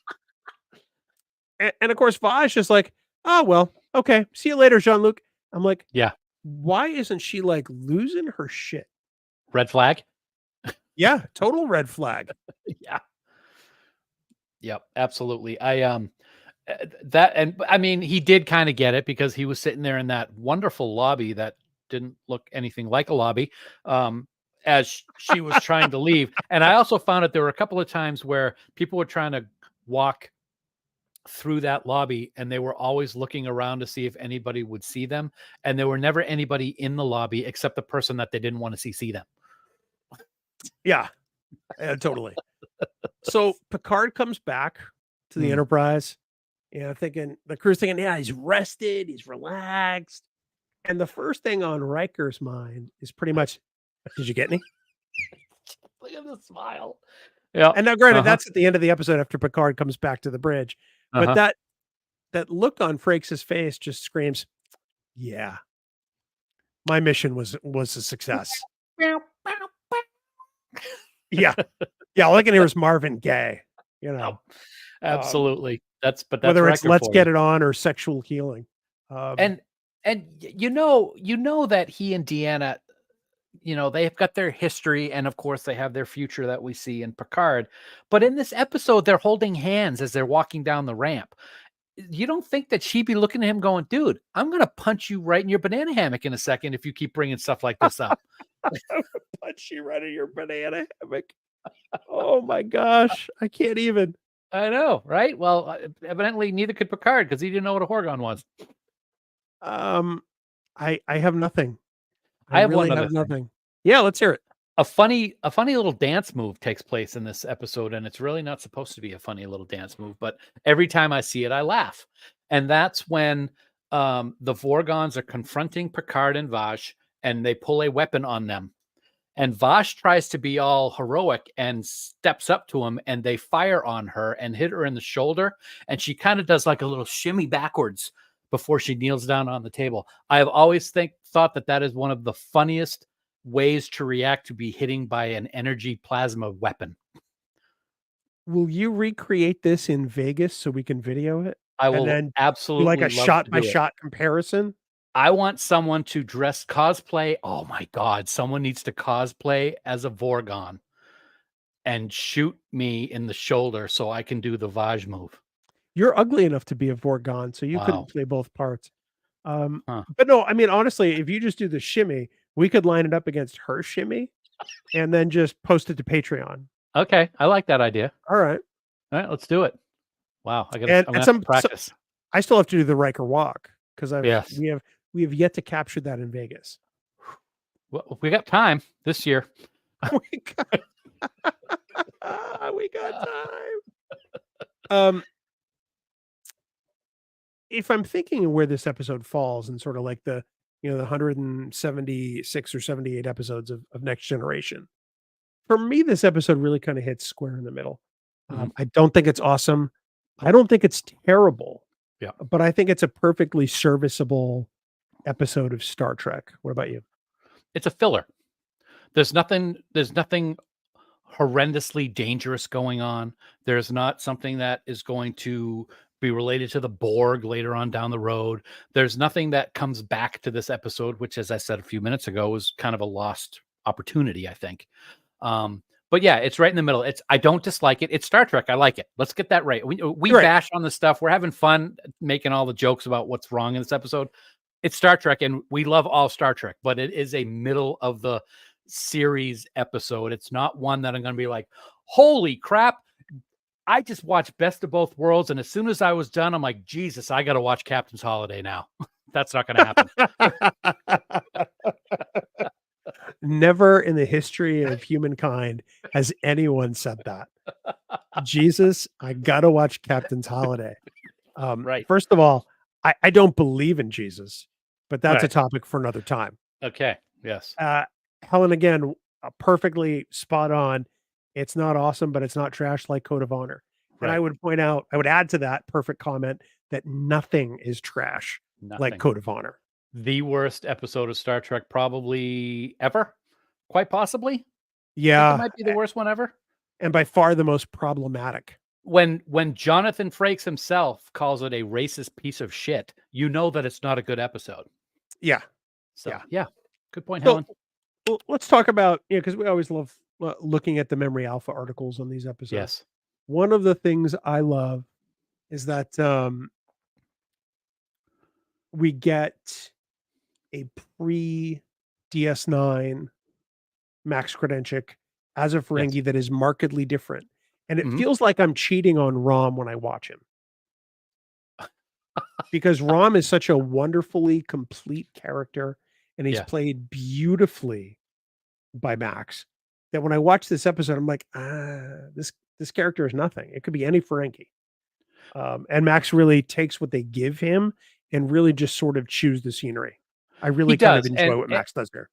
of course, Vaj is like, oh, well, okay. See you later, Jean-Luc. I'm like, yeah. Why isn't she like losing her shit? Red flag? Yeah, total red flag. Yeah. Yep, absolutely. I mean, he did kind of get it because he was sitting there in that wonderful lobby that didn't look anything like a lobby as she was trying to leave. And I also found that there were a couple of times where people were trying to walk through that lobby and they were always looking around to see if anybody would see them. And there were never anybody in the lobby except the person that they didn't want to see them. Yeah, totally. So Picard comes back to the Enterprise. The crew's thinking, yeah, he's rested, he's relaxed. And the first thing on Riker's mind is pretty much, did you get me? Look at the smile. Yeah. And now, granted, that's at the end of the episode after Picard comes back to the bridge. But that look on Frakes' face just screams, yeah, my mission was a success. Yeah. Yeah, all I can hear is Marvin Gaye, Absolutely. That's whether it's Let's Get It On or Sexual Healing. And you know that he and Deanna, they've got their history and of course they have their future that we see in Picard. But in this episode, they're holding hands as they're walking down the ramp. You don't think that she'd be looking at him going, dude, I'm going to punch you right in your banana hammock in a second if you keep bringing stuff like this up. Punch you right in your banana hammock. Oh my gosh. I can't even. I know, right? Well, evidently neither could Picard because he didn't know what a Horgon was. I have nothing. I have really one other have nothing. Yeah, let's hear it. a funny little dance move takes place in this episode, and it's really not supposed to be a funny little dance move, but every time I see it, I laugh. And that's when the Vorgons are confronting Picard and Vash, and they pull a weapon on them. And Vash tries to be all heroic and steps up to him, and they fire on her and hit her in the shoulder. And she kind of does like a little shimmy backwards before she kneels down on the table. I have always thought that is one of the funniest ways to react to be hitting by an energy plasma weapon. Will you recreate this in Vegas so we can video it? I And will then do absolutely like a love to shot do by it. shot comparison? I want someone to dress cosplay. Oh my God. Someone needs to cosplay as a Vorgon and shoot me in the shoulder so I can do the Vaj move. You're ugly enough to be a Vorgon, so you Wow. couldn't play both parts. Huh. But no, I mean, honestly, if you just do the shimmy, we could line it up against her shimmy and then just post it to Patreon. Okay. I like that idea. All right. All right. Let's do it. Wow. I'm And gonna have to practice. I still have to do the Riker walk because Yes. we have yet to capture that in Vegas. Well, we got time this year. we got, we got time. If I'm thinking of where this episode falls and sort of like the 176 or 78 episodes of Next Generation, for me, this episode really kind of hits square in the middle. I don't think it's awesome. I don't think it's terrible. Yeah. But I think it's a perfectly serviceable episode of Star Trek. What about you? It's a filler. There's nothing horrendously dangerous going on. There's not something that is going to be related to the Borg later on down the road. There's nothing that comes back to this episode, which, as I said a few minutes ago, was kind of a lost opportunity, I think. But yeah, it's right in the middle. I don't dislike it. It's Star Trek. I like it. Let's get that right. We Right. bash on this stuff. We're having fun making all the jokes about what's wrong in this episode. It's Star Trek, and we love all Star Trek, but it is a middle of the series episode. It's not one that I'm going to be like, holy crap, I just watched Best of Both Worlds, and as soon as I was done, I'm like, Jesus, I got to watch Captain's Holiday now. That's not going to happen. Never in the history of humankind has anyone said that. Jesus, I gotta watch Captain's Holiday. Right. First of all, I don't believe in Jesus, but that's a Right. topic for another time. Okay. Yes. Helen, again, perfectly spot on. It's not awesome, but it's not trash like Code of Honor. And I Right. would point out, I would add to that perfect comment that nothing is trash Nothing. like Code of Honor. The worst episode of Star Trek probably ever, quite possibly. I think Yeah, it might be the worst one ever. and by far the most problematic. When Jonathan Frakes himself calls it a racist piece of shit, you know that it's not a good episode. Yeah. So Yeah. yeah, good point, So, Helen. well, let's talk about, because we always love looking at the Memory Alpha articles on these episodes. Yes. One of the things I love is that we get a pre-DS9 Max Credentic as a Ferengi that is markedly different. And it Mhm. feels like I'm cheating on Rom when I watch him. Because Rom is such a wonderfully complete character, and he's Yeah. played beautifully by Max, that when I watch this episode, I'm like, this character is nothing. It could be any Ferengi. And Max really takes what they give him and really just sort of chews the scenery. I really kind of does, enjoy and- what Max does there.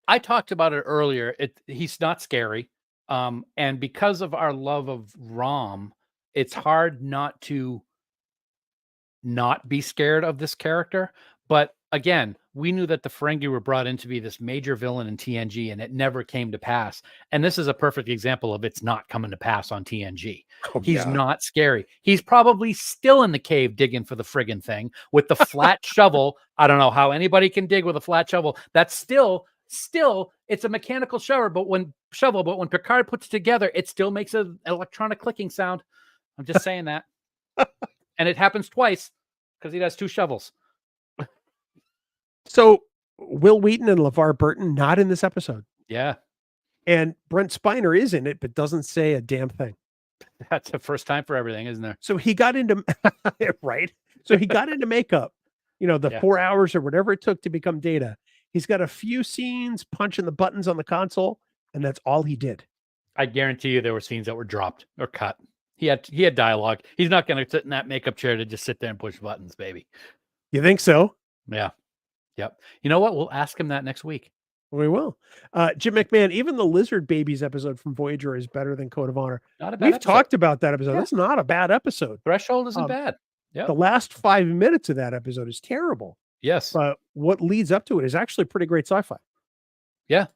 I talked about it earlier. He's not scary. And because of our love of Rom, it's hard not to not be scared of this character. But again, we knew that the Ferengi were brought in to be this major villain in TNG, and it never came to pass. And this is a perfect example of it's not coming to pass on TNG. Oh, He's yeah. not scary. He's probably still in the cave digging for the friggin' thing with the flat shovel. I don't know how anybody can dig with a flat shovel. That's still it's a mechanical shovel, but when Picard puts it together, it still makes an electronic clicking sound. I'm just saying that. And it happens twice because he does two shovels. So Will Wheaton and LeVar Burton not in this episode. Yeah. And Brent Spiner is in it, but doesn't say a damn thing. That's the first time for everything, isn't there? So he got into right. So he got into makeup, the Yeah. 4 hours or whatever it took to become Data. He's got a few scenes punching the buttons on the console. and that's all he did. I guarantee you there were scenes that were dropped or cut. He had dialogue. He's not going to sit in that makeup chair to just sit there and push buttons, baby. You think so? Yeah. Yep. You know what? We'll ask him that next week. We will. Jim McMahon, even the Lizard Babies episode from Voyager is better than Code of Honor. Not a bad We've episode. talked about that episode. Yeah. That's not a bad episode. Threshold isn't bad. Yeah. The last 5 minutes of that episode is terrible. Yes. But what leads up to it is actually pretty great sci-fi. Yeah.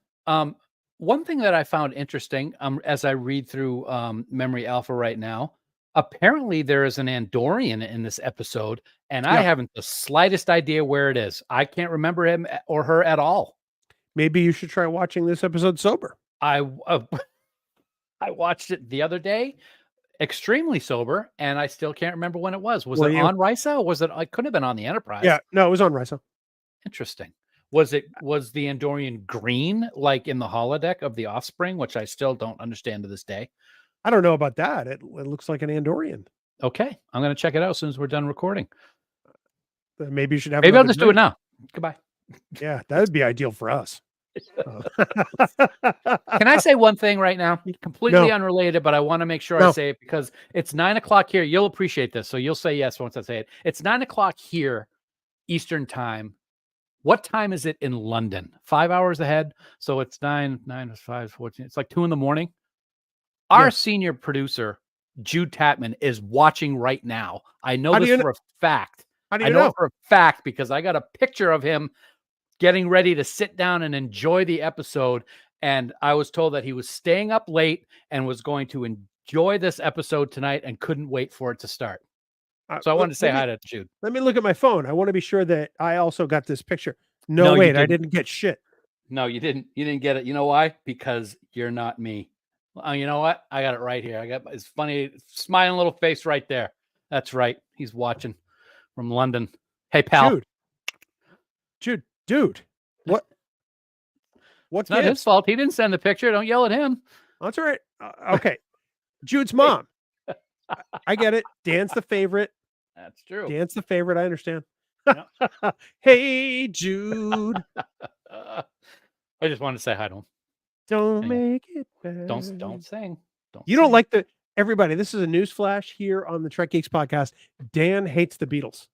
One thing that I found interesting, as I read through Memory Alpha right now, apparently there is an Andorian in this episode, and I haven't the slightest idea where it is. I can't remember him or her at all. Maybe you should try watching this episode sober. I watched it the other day, extremely sober, and I still can't remember when it was. Was it on Risa? Or was it? I couldn't have been on the Enterprise. Yeah, no, it was on Risa. Interesting. Was the Andorian green like in the holodeck of the Offspring, which I still don't understand to this day? I don't know about that. It looks like an Andorian. Okay, I'm going to check it out as soon as we're done recording. Maybe you should have. Maybe I'll just do it now. Goodbye. Yeah, that would be ideal for us. Can I say one thing right now? Completely unrelated, but I want to make sure I say it because it's 9 o'clock here. You'll appreciate this, so you'll say yes once I say it. It's 9 o'clock here, Eastern time. What time is it in London? 5 hours ahead. So it's 9 to 5, 14. It's like 2 a.m. Our senior producer, Jude Tatman, is watching right now. I know this for a fact. How do you know? It for a fact because I got a picture of him getting ready to sit down and enjoy the episode. And I was told that he was staying up late and was going to enjoy this episode tonight and couldn't wait for it to start. So I wanted to say hi to Jude. Let me look at my phone. I want to be sure that I also got this picture. No, wait, I didn't get shit. No, you didn't. You didn't get it. You know why? Because you're not me. You know what? I got it right here. I got it's funny, smiling little face right there. That's right. He's watching from London. Hey, pal. Dude. What? It's not his fault. He didn't send the picture. Don't yell at him. That's all right. Okay. Jude's mom. I get it. Dan's the favorite. That's true. Dan's the favorite. I understand. Yep. Hey, Jude. I just wanted to say hi to him. Don't make it bad. Don't sing. Don't like everybody. This is a news flash here on the Trek Geeks podcast. Dan hates the Beatles.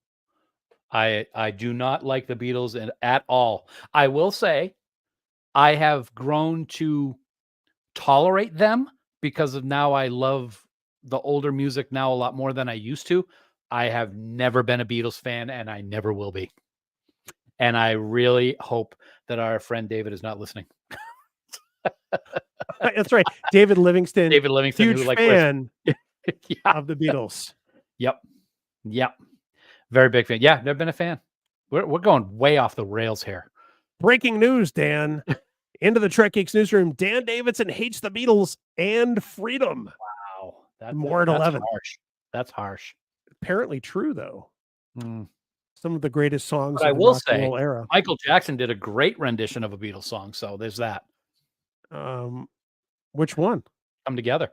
I do not like the Beatles at all. I will say I have grown to tolerate them because of now I love the older music now a lot more than I used to. I have never been a Beatles fan and I never will be. And I really hope that our friend David is not listening. That's right. David Livingston, huge who fan of the Beatles. Yep. Very big fan. Yeah, never been a fan. We're going way off the rails here. Breaking news, Dan. Into the Trek Geeks newsroom. Dan Davidson hates the Beatles and freedom. Wow. That's 11. Harsh. That's harsh. Apparently true, though. Some of the greatest songs but of I will the rock and roll era. Michael Jackson did a great rendition of a Beatles song, so there's that. Which one? Come Together.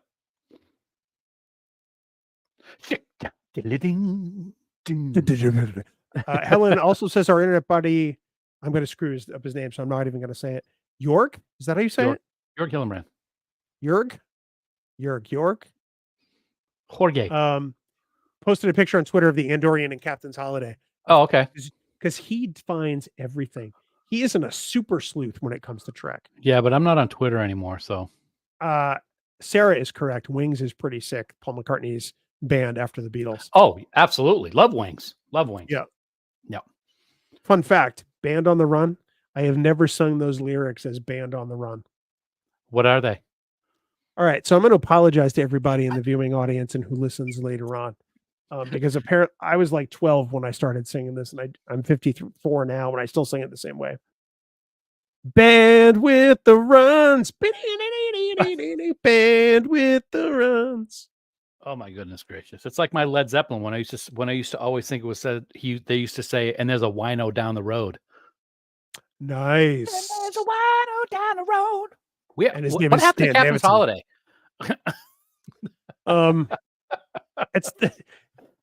Helen also says our internet buddy, I'm going to screw up his name, so I'm not even going to say it. York? Is that how you say it? York Hillenbrand. York? Jorge. Posted a picture on Twitter of the Andorian and Captain's Holiday. Oh, okay. Because he finds everything. He isn't a super sleuth when it comes to Trek. Yeah, but I'm not on Twitter anymore, so. Sarah is correct. Wings is pretty sick. Paul McCartney's band after the Beatles. Oh, absolutely. Love Wings. Yeah. Yeah. Fun fact, Band on the Run. I have never sung those lyrics as Band on the Run. What are they? All right. So I'm going to apologize to everybody in the viewing audience and who listens later on. Because apparently I was like 12 when I started singing this, and I'm 54 now, and I still sing it the same way. Band with the runs. Band with the runs. Oh my goodness gracious! It's like my Led Zeppelin when I used to always think it was said they used to say, and there's a wino down the road. Nice. And there's a wino down the road. And his name what is happened Stan to Captain's Davidson. Holiday?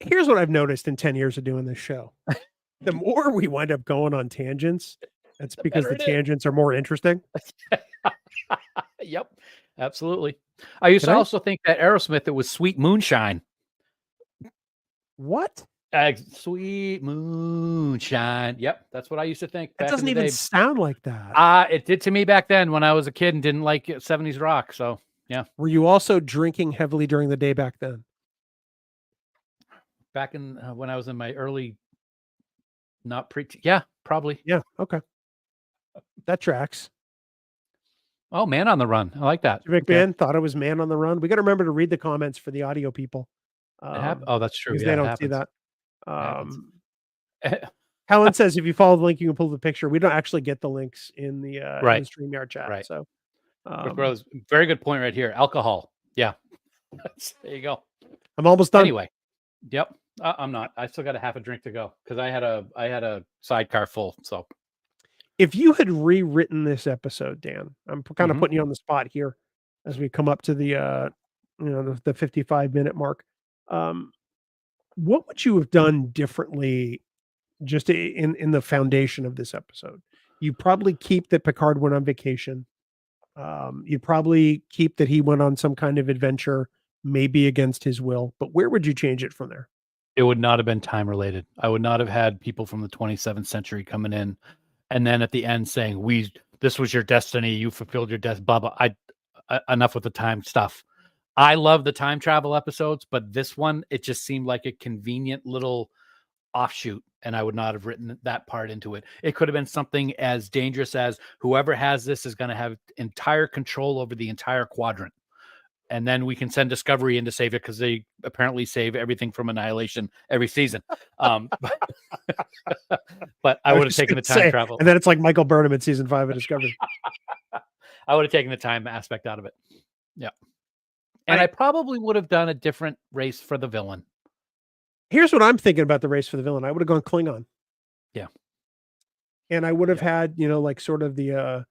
Here's what I've noticed in 10 years of doing this show. The more we wind up going on tangents, that's because the tangents are more interesting. Yep, absolutely. I used Can to I? also think that Aerosmith, it was Sweet Moonshine. What? Sweet Moonshine. Yep, that's what I used to think That back in doesn't the even day. sound like that. It did to me back then when I was a kid and didn't like 70s rock. So yeah, Were you also drinking heavily during the day back then? back in when I was in my early, not pre, yeah, probably. Yeah. Okay. That tracks. Oh, Man on the Run. I like that. Big Okay. Man thought it was Man on the Run. We got to remember to read the comments for the audio people. Oh, that's true. Because Yeah, they it don't see happens. that. It happens. Helen says if you follow the link, you can pull the picture. We don't actually get the links in the Right. StreamYard chat. Right. So Very good point right here. Alcohol. Yeah. There you go. I'm almost done. Anyway. Yep. I'm not. I still got a half a drink to go because I had a sidecar full. So If you had rewritten this episode, Dan, I'm kind of Mhm. putting you on the spot here as we come up to the the 55-minute mark. What would you have done differently just in the foundation of this episode? You probably keep that Picard went on vacation. You'd probably keep that he went on some kind of adventure, maybe against his will. But where would you change it from there? it would not have been time related. I would not have had people from the 27th century coming in and then at the end saying, this was your destiny. You fulfilled your death, blah, blah. Enough with the time stuff. I love the time travel episodes, but this one, it just seemed like a convenient little offshoot, and I would not have written that part into it. It could have been something as dangerous as whoever has this is going to have entire control over the entire quadrant. And then we can send Discovery in to save it because they apparently save everything from annihilation every season. But I would have taken the time travel. And then it's like Michael Burnham in season 5 of Discovery. I would have taken the time aspect out of it. Yeah. And I probably would have done a different race for the villain. Here's what I'm thinking about the race for the villain. I would have gone Klingon. Yeah. And I would have had, like sort of the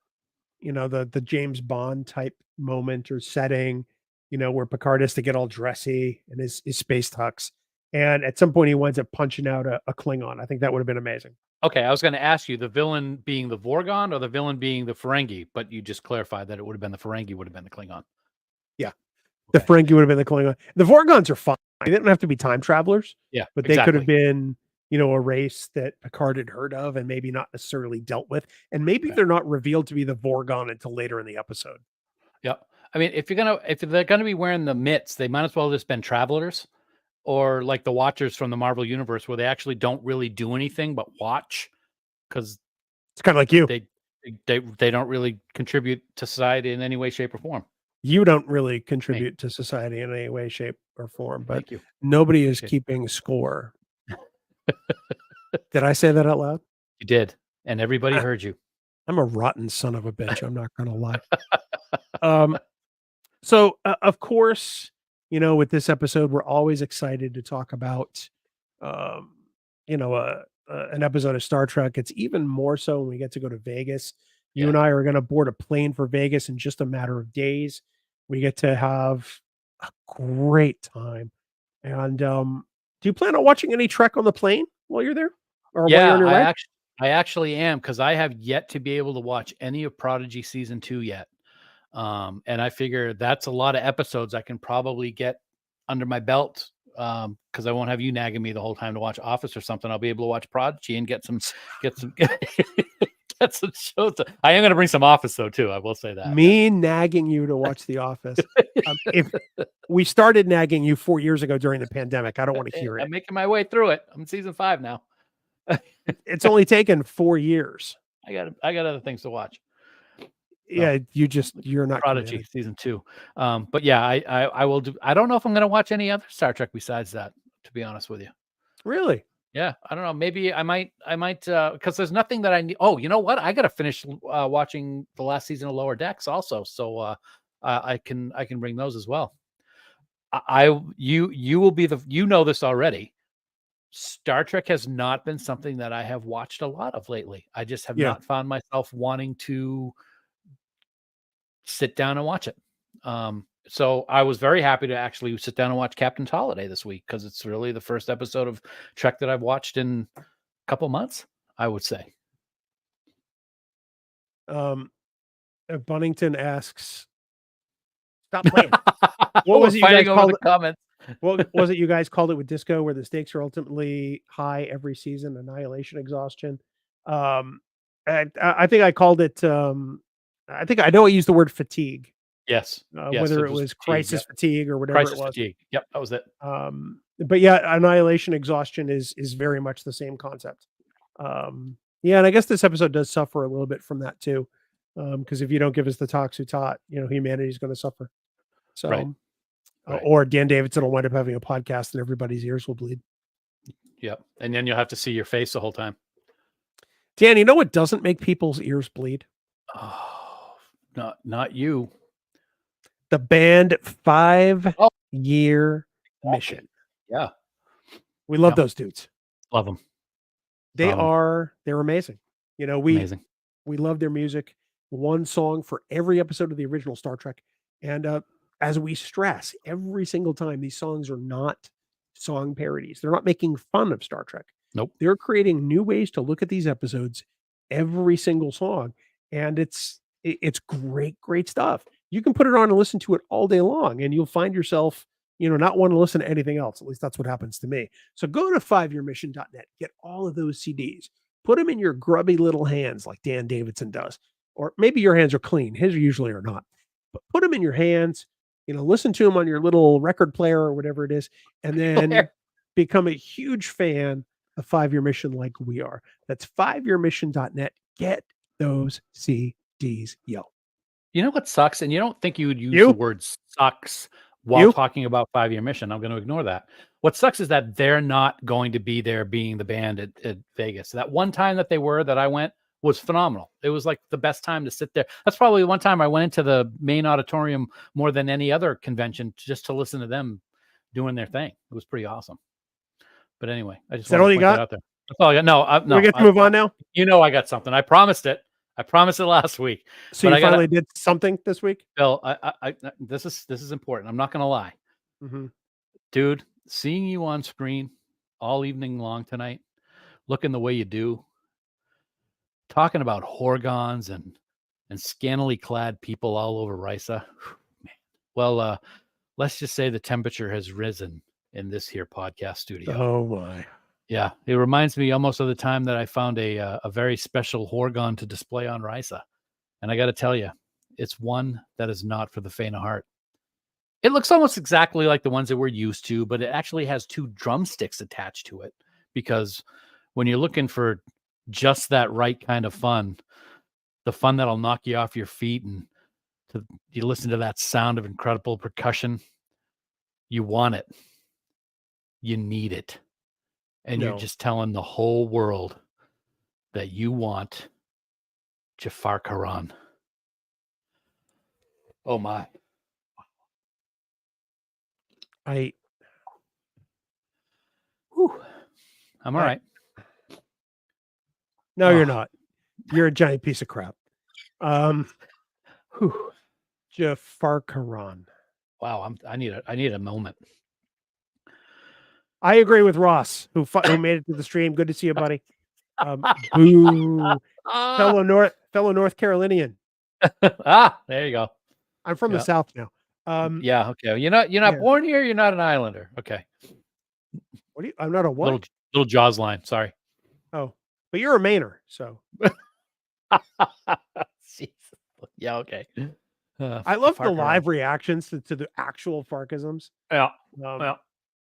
the James Bond type moment or setting, where Picard has to get all dressy in his space tux. And at some point he winds up punching out a Klingon. I think that would have been amazing. Okay, I was going to ask you the villain being the Vorgon or the villain being the Ferengi, but you just clarified that it would have been the Ferengi would have been the Klingon. Yeah. The Ferengi would have been the Klingon. The Vorgons are fine. They didn't have to be time travelers. Yeah, but they could have been, a race that Picard had heard of and maybe not necessarily dealt with. And maybe they're not revealed to be the Vorgon until later in the episode. Yeah. I mean, if they're gonna be wearing the mitts, they might as well just been travelers or like the Watchers from the Marvel Universe where they actually don't really do anything but watch because it's kind of like you. They don't really contribute to society in any way, shape, or form. You don't really contribute to society in any way, shape, or form, but Thank you. Nobody is keeping score. Did I say that out loud? You did, and everybody heard you. I'm a rotten son of a bitch. I'm not going to lie. So, of course, with this episode, we're always excited to talk about, an episode of Star Trek. It's even more so when we get to go to Vegas. You and I are going to board a plane for Vegas in just a matter of days. We get to have a great time. And do you plan on watching any Trek on the plane while you're there? Or while you're on your way? I actually am because I have yet to be able to watch any of Prodigy season 2 yet. And I figure that's a lot of episodes I can probably get under my belt because I won't have you nagging me the whole time to watch Office or something. I'll be able to watch Prodigy and get some get some shows. I am going to bring some Office though too. I will say that. Me nagging you to watch The Office. If we started nagging you 4 years ago during the pandemic, I don't want to hear it. I'm making my way through it. I'm in season 5 now. It's only taken 4 years. I got other things to watch. Yeah, you're not Prodigy committed. season 2. But yeah, I will do. I don't know if I'm going to watch any other Star Trek besides that, to be honest with you. Really? Yeah, I don't know. Maybe I might because there's nothing that I need. Oh, you know what? I got to finish watching the last season of Lower Decks also. So I can bring those as well. You will be this already. Star Trek has not been something that I have watched a lot of lately. I just have not found myself wanting to sit down and watch it. So I was very happy to actually sit down and watch Captain's Holiday this week because it's really the first episode of Trek that I've watched in a couple months, I would say. Bunnington asks, Stop playing. What was it you guys fighting over called the it? comments? What was it you guys called it with disco, where the stakes are ultimately high every season? Annihilation, exhaustion. I think I called it. I think I know I used the word fatigue. Yes. Yes. Whether it was fatigue. crisis Yep. fatigue or whatever Crisis it was. fatigue. Yep. That was it. But yeah, annihilation, exhaustion is very much the same concept. Yeah, and I guess this episode does suffer a little bit from that too, because if you don't give us the Toxu Tot, humanity's going to suffer. So, Right. Right. Or Dan Davidson will wind up having a podcast and everybody's ears will bleed. Yep. And then you'll have to see your face the whole time. Dan, you know what doesn't make people's ears bleed? Oh, not you. The band 5-year mission. Yeah. We love those dudes. Love them. They're amazing. Amazing. We love their music. One song for every episode of the original Star Trek. And as we stress every single time, these songs are not song parodies. They're not making fun of Star Trek. Nope. They're creating new ways to look at these episodes, every single song. And it's great stuff. You can put it on and listen to it all day long, and you'll find yourself, not want to listen to anything else. At least that's what happens to me. So go to 5yearmission.net, get all of those CDs, put them in your grubby little hands like Dan Davidson does. Or maybe your hands are clean. His usually are not. But put them in your hands, listen to them on your little record player or whatever it is, and then become a huge fan of 5-Year Mission like we are. That's 5yearmission.net. Get those CDs, yo. You know what sucks? And you don't think you would use the word sucks while talking about 5-Year Mission. I'm going to ignore that. What sucks is that they're not going to be there being the band at Vegas. That one time that I went was phenomenal. It was like the best time to sit there. That's probably the one time I went into the main auditorium more than any other convention just to listen to them doing their thing. It was pretty awesome. But anyway, I just is that all you got? That out there. That's all I got. No, we get to move on now. I got something. I promised it. I promised it last week. So you finally did something this week? Bill, this is important. I'm not going to lie. Mm-hmm. Dude, seeing you on screen all evening long tonight, looking the way you do, talking about Horgons and scantily clad people all over Risa. Well, let's just say the temperature has risen in this here podcast studio. Oh my. Yeah, it reminds me almost of the time that I found a very special Horgon to display on Risa. And I got to tell you, it's one that is not for the faint of heart. It looks almost exactly like the ones that we're used to, but it actually has 2 drumsticks attached to it. Because when you're looking for just that right kind of fun, the fun that'll knock you off your feet and you listen to that sound of incredible percussion, you want it. You need it. And you're just telling the whole world that you want Jafar Karan. Oh my. I'm all right. No, you're not. You're a giant piece of crap. Jafar Karan. Wow, I need a moment. I agree with Ross, who made it to the stream. Good to see you, buddy. Boo. fellow North Carolinian. There you go. I'm from the South now. Yeah, okay. You're not born here. You're not an Islander. Okay. I'm not a what? Little Jaws line. Sorry. Oh, but you're a Mainer, so. Yeah. Okay. I love the live reactions to the actual Farkisms. Yeah.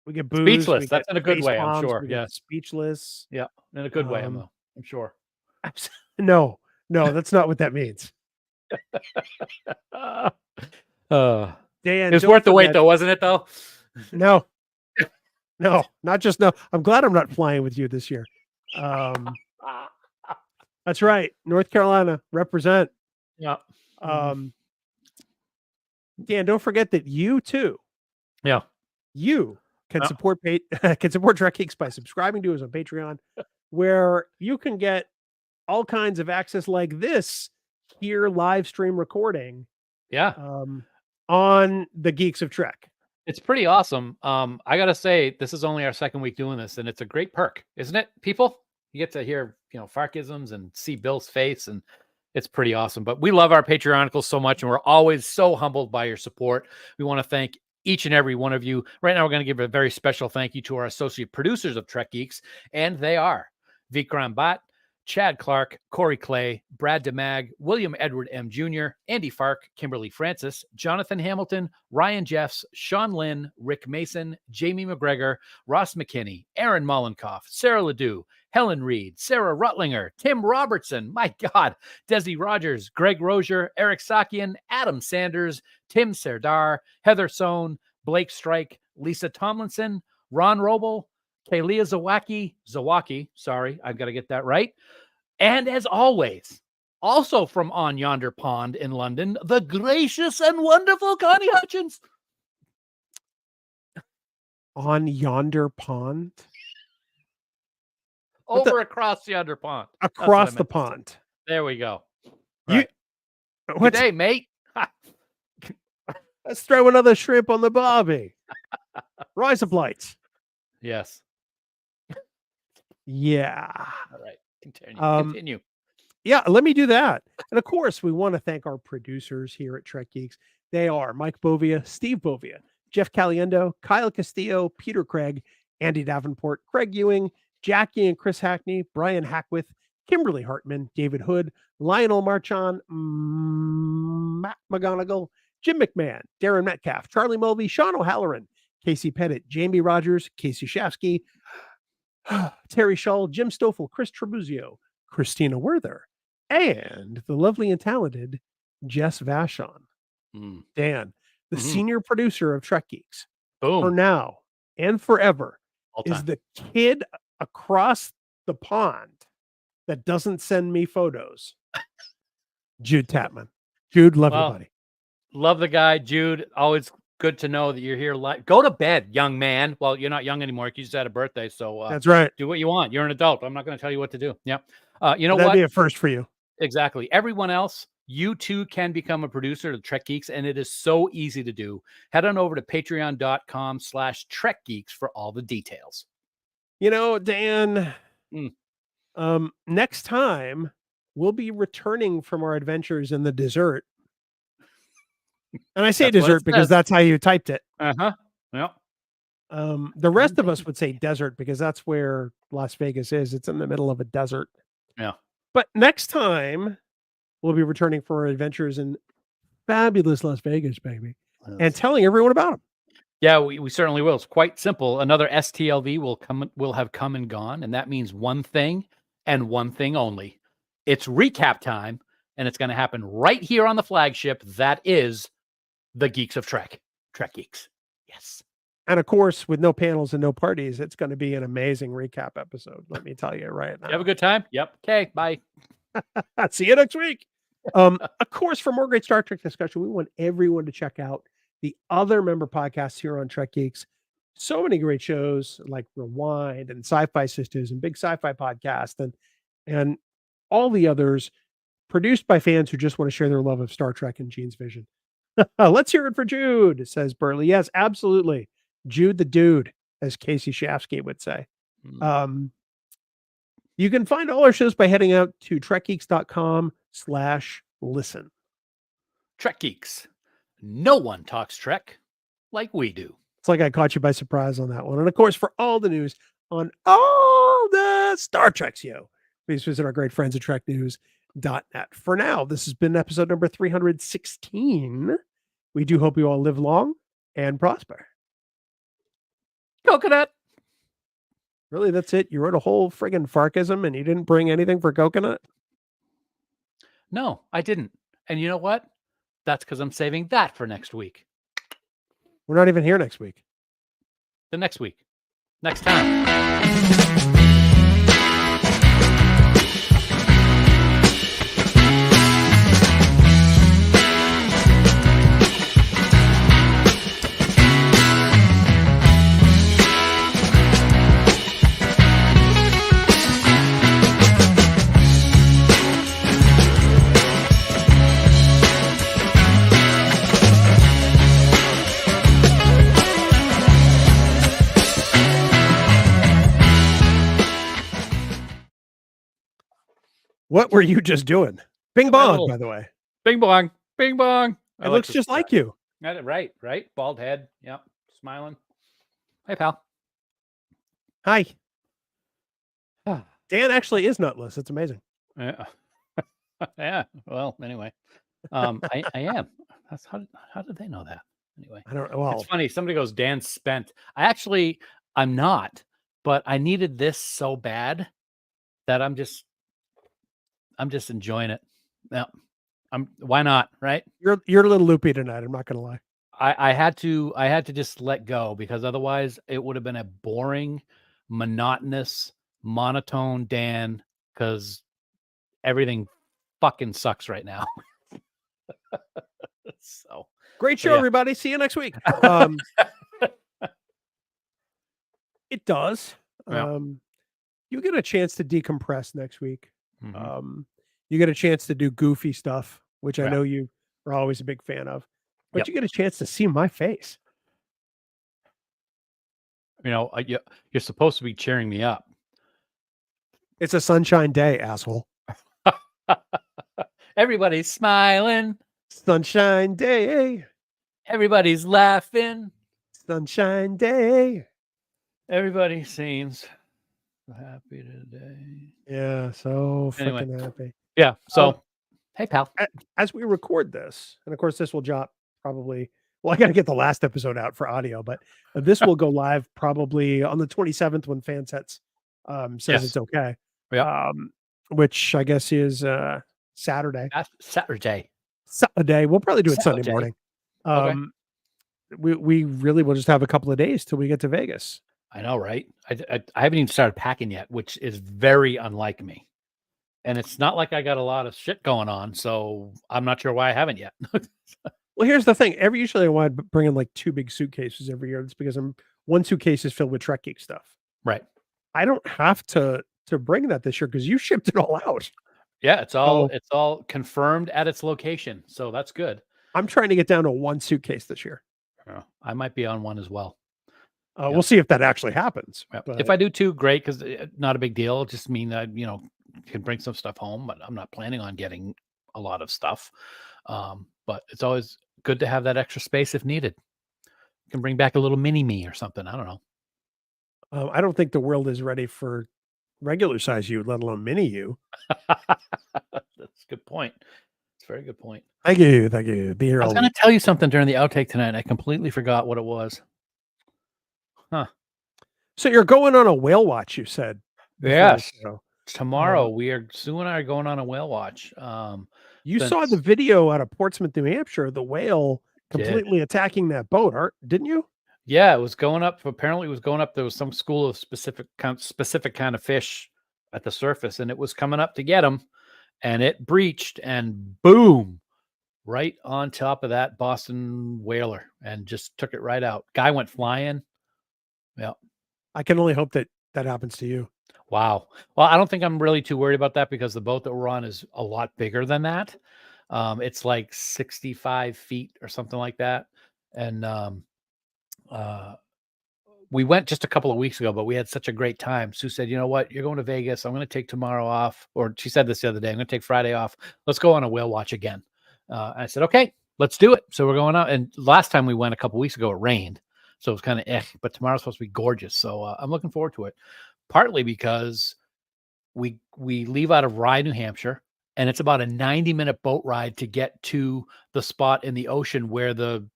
We get boos. Speechless. That's in a good way, I'm sure. Yeah. Speechless. Yeah. In a good way, I'm sure. No, that's not what that means. Dan, it's worth the wait, though, wasn't it? Though. No, not just no. I'm glad I'm not flying with you this year. That's right, North Carolina represent. Yeah. Dan, don't forget that you too. Yeah. You can support Trek Geeks by subscribing to us on Patreon, where you can get all kinds of access like this here live stream recording. Yeah. On the Geeks of Trek. It's pretty awesome. I gotta say, this is only our second week doing this, and it's a great perk, isn't it, people? You get to hear, Farkisms and see Bill's face, and It's pretty awesome. But we love our Patreonicals so much, and we're always so humbled by your support. We want to thank each and every one of you. Right now, we're going to give a very special thank you to our associate producers of Trek Geeks, and they are Vikram Bhatt, Chad Clark, Corey Clay, Brad DeMag, William Edward M. Jr., Andy Fark, Kimberly Francis, Jonathan Hamilton, Ryan Jeffs, Sean Lynn, Rick Mason, Jamie McGregor, Ross McKinney, Aaron Mollenkoff, Sarah Ledoux, Helen Reed, Sarah Rutlinger, Tim Robertson, my God, Desi Rogers, Greg Rozier, Eric Sakian, Adam Sanders, Tim Serdar, Heather Sohn, Blake Strike, Lisa Tomlinson, Ron Roble, Kaylia Zawaki, sorry, I've got to get that right. And as always, also from On Yonder Pond in London, the gracious and wonderful Connie Hutchins. On Yonder Pond? Across yonder pond. Across the pond. There we go. Right. Good day, mate. Let's throw another shrimp on the barbie. Rise of lights. Yes. Yeah. All right. Continue. Yeah, let me do that. And of course, we want to thank our producers here at Trek Geeks. They are Mike Bovia, Steve Bovia, Jeff Caliendo, Kyle Castillo, Peter Craig, Andy Davenport, Craig Ewing, Jackie and Chris Hackney, Brian Hackwith, Kimberly Hartman, David Hood, Lionel Marchand, Matt McGonigal, Jim McMahon, Darren Metcalf, Charlie Mulvey, Sean O'Halloran, Casey Pettit, Jamie Rogers, Casey Shafsky, Terry Shull, Jim Stoffel, Chris Trebuzio, Christina Werther, and the lovely and talented Jess Vashon. Dan, the senior producer of Trek Geeks, for now and forever, is the kid across the pond that doesn't send me photos. Jude Tapman. Jude, love you, buddy. Love the guy, Jude. Always good to know that you're here. Go to bed, young man. Well, you're not young anymore. You just had a birthday, so that's right. Do what you want. You're an adult. I'm not going to tell you what to do. Yeah. You know That'd be a first for you. Exactly. Everyone else, you too can become a producer of Trek Geeks, and it is so easy to do. Head on over to patreon.com/TrekGeeks for all the details. You know, Dan, next time we'll be returning from our adventures in the desert. And I say desert because that's how you typed it. Uh-huh. Yeah. The rest of us would say desert because that's where Las Vegas is. It's in the middle of a desert. Yeah. But next time we'll be returning for our adventures in fabulous Las Vegas, baby, and telling everyone about them. Yeah, we certainly will. It's quite simple. Another STLV will have come and gone, and that means one thing and one thing only. It's recap time, and it's going to happen right here on the flagship. That is the Geeks of Trek Geeks. Yes. And of course, with no panels and no parties, it's going to be an amazing recap episode. Let me tell you right now. You have a good time? Yep. Okay. Bye. See you next week. Of course, for more great Star Trek discussion, we want everyone to check out the other member podcasts here on Trek Geeks. So many great shows like Rewind and Sci-Fi Sisters and Big Sci-Fi Podcast and all the others produced by fans who just want to share their love of Star Trek and Gene's vision. Let's hear it for Jude, says Burley. Yes, absolutely. Jude the dude, as Casey Shafsky would say. You can find all our shows by heading out to trekgeeks.com/listen. Trek Geeks. No one talks Trek like we do. It's like I caught you by surprise on that one. And of course, for all the news on all the Star Treks, please visit our great friends at treknews.net. For now, this has been episode number 316. We do hope you all live long and prosper. Coconut. Really, that's it? You wrote a whole friggin' Farkism and you didn't bring anything for coconut? No, I didn't. And you know what? That's because I'm saving that for next week. We're not even here next week. The next week. Next time. What were you just doing? Bing My bong, little by the way. bing bong, bing bong. It looks just like you. Right. Bald head. Yep. Smiling. Hey, pal. Hi. Ah, Dan actually is nutless. It's amazing. yeah. Yeah. Well, anyway, I am. That's how did they know that? Anyway, I don't it's well, funny. Somebody goes, Dan's spent. I'm not, but I needed this so bad that I'm just enjoying it. Yeah. Why not? Right. you're a little loopy tonight, I'm not gonna lie. I had to just let go because otherwise it would have been a boring, monotonous, monotone Dan because everything fucking sucks right now. So Great show, yeah. everybody. See you next week. It does. Yeah. You get a chance to decompress next week. Mhm. You get a chance to do goofy stuff, which I Yeah. know you are always a big fan of. But Yep. you get a chance to see my face. You're supposed to be cheering me up. It's a sunshine day, asshole. Everybody's smiling. Sunshine day. Everybody's laughing. Sunshine day. Everybody seems happy today. Yeah, so Anyway. freaking happy. Yeah. So, hey, pal. As we record this, and of course, this will drop probably. Well, I got to get the last episode out for audio, but this will go live probably on the 27th when Fansets says Yes. it's okay. Yeah. Which I guess is Saturday. That's Saturday. Saturday. We'll probably do it Sunday Saturday. morning. We really will just have a couple of days till we get to Vegas. I know, right? I haven't even started packing yet, which is very unlike me. And it's not like I got a lot of shit going on, so I'm not sure why I haven't yet. Well, here's the thing. Usually I want to bring in like 2 big suitcases every year. It's because one suitcase is filled with Trek Geek stuff. Right. I don't have to bring that this year because you shipped it all out. Yeah, it's all confirmed at its location, so that's good. I'm trying to get down to 1 suitcase this year. Yeah, I might be on one as well. We'll see if that actually happens. Yeah. But If I do 2, great, because not a big deal. It'll just mean that can bring some stuff home, but I'm not planning on getting a lot of stuff. But it's always good to have that extra space if needed. You can bring back a little mini me or something. I don't know. I don't think the world is ready for regular size you, let alone mini you. That's a good point. It's a very good point. Thank you. Be here I all was going week. to tell you something during the outtake tonight, and I completely forgot what it was. Huh. So you're going on a whale watch, you said. before the Yes. show. Tomorrow, Sue and I are going on a whale watch. You saw the video out of Portsmouth, New Hampshire, the whale completely attacking that boat, didn't you? Yeah, it was going up. Apparently, it was going up. There was some school of specific kind of fish at the surface, and it was coming up to get them, and it breached, and boom, right on top of that Boston whaler, and just took it right out. Guy went flying. Yeah. I can only hope that happens to you. Wow. Well, I don't think I'm really too worried about that because the boat that we're on is a lot bigger than that. It's like 65 feet or something like that. And we went just a couple of weeks ago, but we had such a great time. Sue said, you know what? You're going to Vegas. I'm going to take tomorrow off. Or she said this the other day. I'm going to take Friday off. Let's go on a whale watch again. I said, okay, let's do it. So we're going out. And last time we went a couple of weeks ago, it rained. So it was kind of but tomorrow's supposed to be gorgeous. So I'm looking forward to it. Partly because we leave out of Rye, New Hampshire, and it's about a 90-minute boat ride to get to the spot in the ocean where the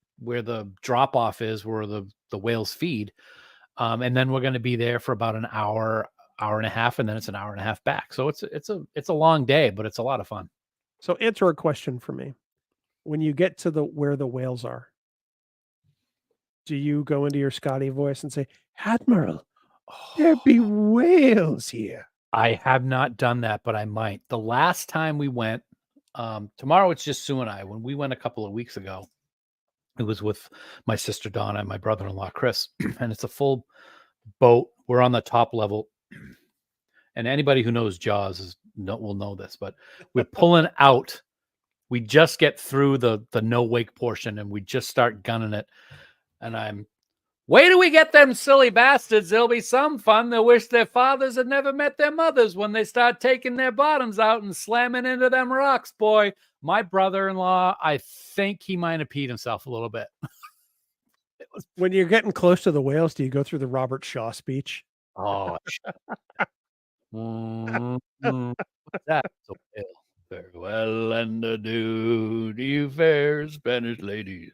drop off is, where the whales feed. And then we're going to be there for about an hour and a half, and then it's an hour and a half back. So it's a long day, but it's a lot of fun. So answer a question for me. When you get to where the whales are, do you go into your Scotty voice and say, Admiral, there be whales here? I have not done that, but I might. The last time we went, tomorrow it's just Sue and I. When we went a couple of weeks ago, it was with my sister Donna and my brother-in-law Chris, and it's a full boat. We're on the top level, and anybody who knows Jaws will know this. But we're pulling out. We just get through the no wake portion, and we just start gunning it. And I'm Wait till we get them silly bastards. There'll be some fun. They'll wish their fathers had never met their mothers when they start taking their bottoms out and slamming into them rocks, boy. My brother-in-law, I think he might have peed himself a little bit. When you're getting close to the whales, do you go through the Robert Shaw speech? Oh, what's that? It's a whale. Farewell and adieu, you fair Spanish ladies.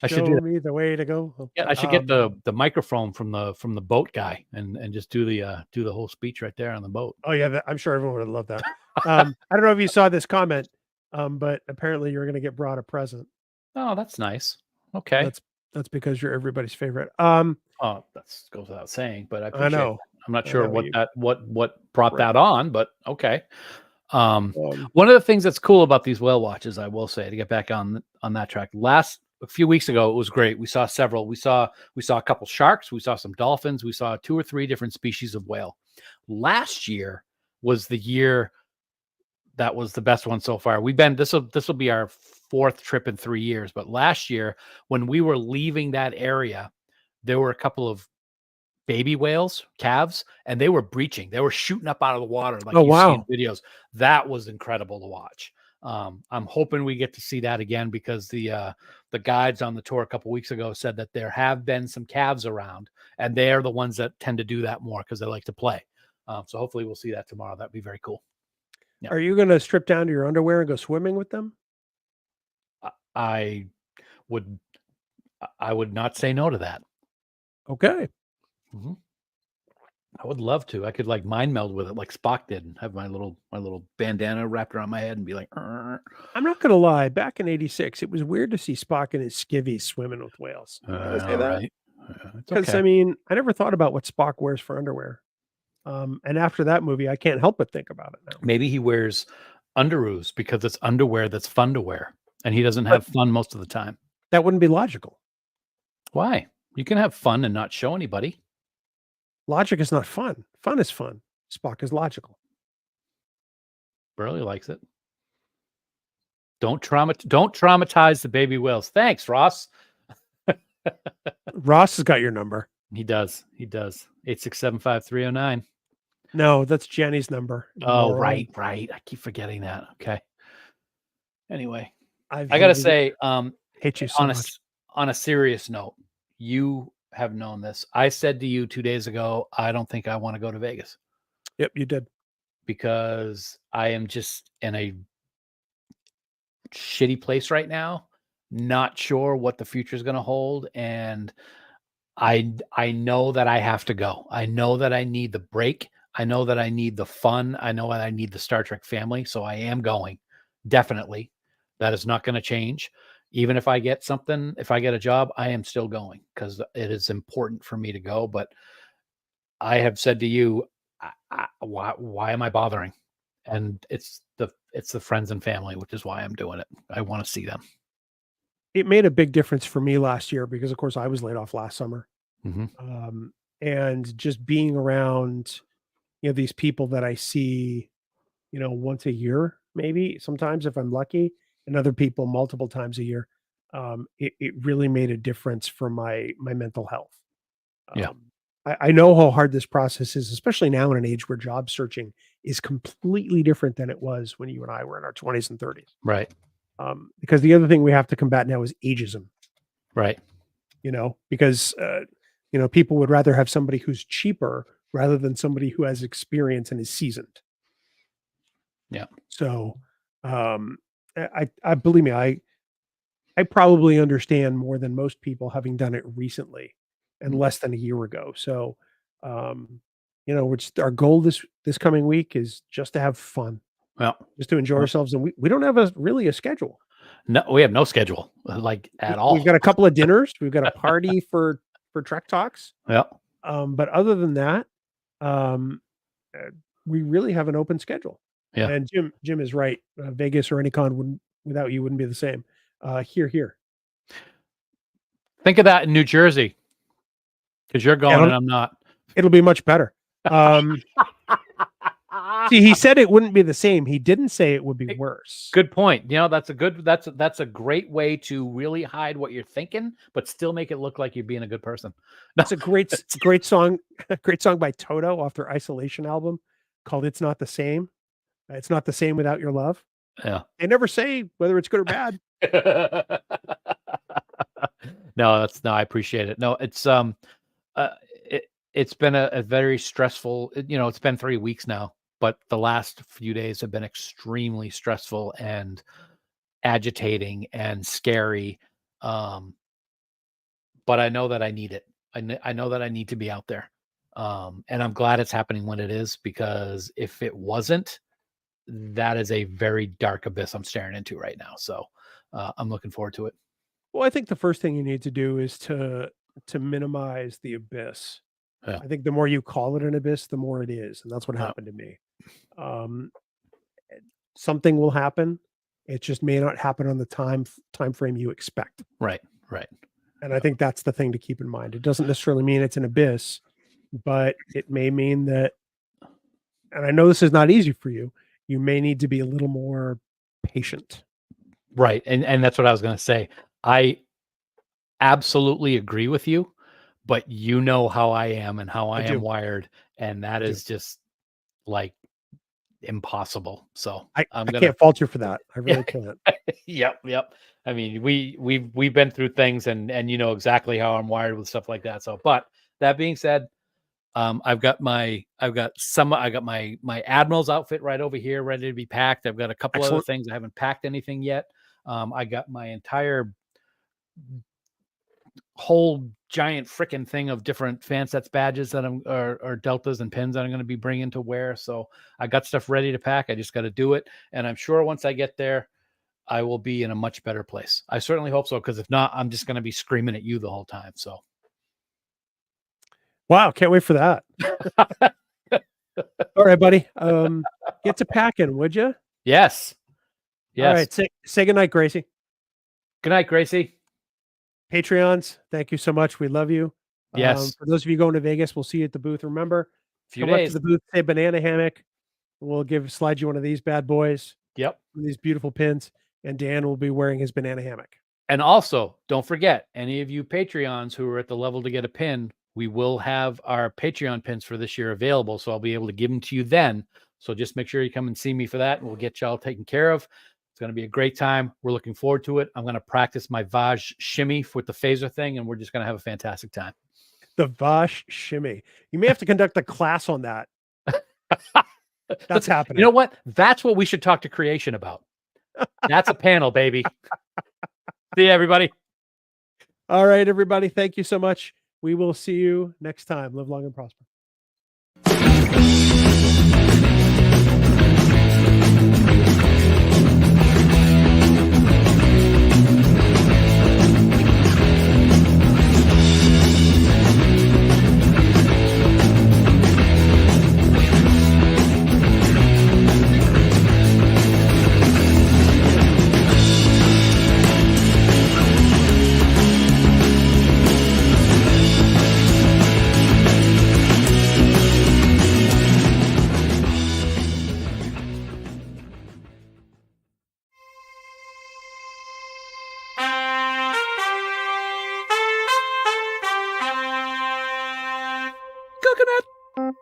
I should Show me the way to go. Yeah, I should get the microphone from the boat guy and just do the whole speech right there on the boat. Oh yeah, I'm sure everyone would love that. I don't know if you saw this comment, but apparently you're going to get brought a present. Oh, that's nice. Okay. That's because you're everybody's favorite. Oh, that goes without saying, but I appreciate know. That. I'm not sure know what brought that on, but okay. One of the things that's cool about these whale watches, I will say, to get back on that track, a few weeks ago, it was great. We saw several. We saw a couple sharks. We saw some dolphins. We saw 2 or 3 different species of whale. Last year was the year that was the best one so far. This will be our 4th trip in 3 years. But last year, when we were leaving that area, there were a couple of baby whales, calves, and they were breaching. They were shooting up out of the water like you see in videos. That was incredible to watch. I'm hoping we get to see that again because the guides on the tour a couple weeks ago said that there have been some calves around, and they are the ones that tend to do that more because they like to play. So hopefully we'll see that tomorrow. That'd be very cool. Yeah. Are you going to strip down to your underwear and go swimming with them? I would not say no to that. Okay. Mm-hmm. I would love to. I could like mind meld with it like Spock did and have my little bandana wrapped around my head and be like, I'm not going to lie. Back in '86, it was weird to see Spock and his skivvies swimming with whales. Can I say that? Right. Because okay. I mean, I never thought about what Spock wears for underwear. And after that movie, I can't help but think about it now. Maybe he wears underoos because it's underwear that's fun to wear, and he doesn't have fun most of the time. That wouldn't be logical. Why? You can have fun and not show anybody. Logic is not fun. Fun is fun. Spock is logical. Burley likes it. Don't traumatize the baby whales. Thanks, Ross. Ross has got your number. He does. 8675309. No, that's Jenny's number. Oh, right. I keep forgetting that. Okay. Anyway, I gotta say, hate you so much. On a serious note, you have known this. I said to you 2 days ago, I don't think I want to go to Vegas. Yep, you did. Because I am just in a shitty place right now, not sure what the future is going to hold, and I know that I have to go. I know that I need the break. I know that I need the fun. I know that I need the Star Trek family, so I am going. Definitely. That is not going to change. Even if I get something, if I get a job, I am still going because it is important for me to go. But I have said to you, why am I bothering? And it's the friends and family, which is why I'm doing it. I want to see them. It made a big difference for me last year because, of course, I was laid off last summer. Mm-hmm. And just being around, these people that I see, once a year, maybe sometimes if I'm lucky, and other people multiple times a year, it really made a difference for my mental health. I know how hard this process is, especially now in an age where job searching is completely different than it was when you and I were in our 20s and 30s. Right. Because the other thing we have to combat now is ageism. Right. Because, people would rather have somebody who's cheaper rather than somebody who has experience and is seasoned. Yeah. So, I believe me, I probably understand more than most people having done it recently and less than a year ago. So, which our goal this coming week is just to have fun. Well, just to enjoy ourselves. And we don't have really a schedule. No, we have no schedule at all. We've got a couple of dinners. We've got a party for Trek Talks. Yeah. But other than that, we really have an open schedule. Yeah. And Jim is right. Vegas or any con without you wouldn't be the same. Here. Think of that in New Jersey. Because you're going and I'm not. It'll be much better. See, See, he said it wouldn't be the same. He didn't say it would be worse. Good point. You know, that's a great way to really hide what you're thinking, but still make it look like you're being a good person. That's a great song. Great song by Toto off their Isolation album called "It's Not the Same." It's not the same without your love. Yeah. They never say whether it's good or bad. No, I appreciate it. No, it's it's been a very stressful, it's been 3 weeks now, but the last few days have been extremely stressful and agitating and scary. But I know that I need it. I know that I need to be out there. And I'm glad it's happening when it is, because if it wasn't, that is a very dark abyss I'm staring into right now. So I'm looking forward to it. Well, I think the first thing you need to do is to minimize the abyss. Yeah. I think the more you call it an abyss, the more it is, and that's what Yeah. happened to me. Something will happen. It just may not happen on the time frame you expect. Right. And I think that's the thing to keep in mind. It doesn't necessarily mean it's an abyss, but it may mean that, and I know this is not easy for you, you may need to be a little more patient. Right. And that's what I was going to say. I absolutely agree with you, but you know how I am and how I am wired. And that is just like impossible. So I can't fault you for that. I really can't. Yep. I mean, we've been through things, and you know exactly how I'm wired with stuff like that. So, but that being said, I've got my Admiral's outfit right over here, ready to be packed. I've got a couple other things. I haven't packed anything yet. I got my entire whole giant freaking thing of different Fansets badges that or deltas and pins that I'm going to be bringing to wear. So I got stuff ready to pack. I just got to do it. And I'm sure once I get there, I will be in a much better place. I certainly hope so, because if not, I'm just going to be screaming at you the whole time. So. Wow. Can't wait for that. All right, buddy. Get to packing, would you? Yes. All right. Say goodnight, Gracie. Good night, Gracie. Patreons, thank you so much. We love you. Yes. For those of you going to Vegas, we'll see you at the booth. Remember, come up to the booth, say banana hammock. We'll slide you one of these bad boys. Yep. These beautiful pins. And Dan will be wearing his banana hammock. And also, don't forget, any of you Patreons who are at the level to get a pin, we will have our Patreon pins for this year available. So I'll be able to give them to you then. So just make sure you come and see me for that, and we'll get y'all taken care of. It's going to be a great time. We're looking forward to it. I'm going to practice my Vaj shimmy with the phaser thing, and we're just going to have a fantastic time. The Vaj shimmy. You may have to conduct a class on that. That's happening. You know what? That's what we should talk to creation about. That's a panel, baby. See you, everybody. All right, everybody. Thank you so much. We will see you next time. Live long and prosper. Coconut.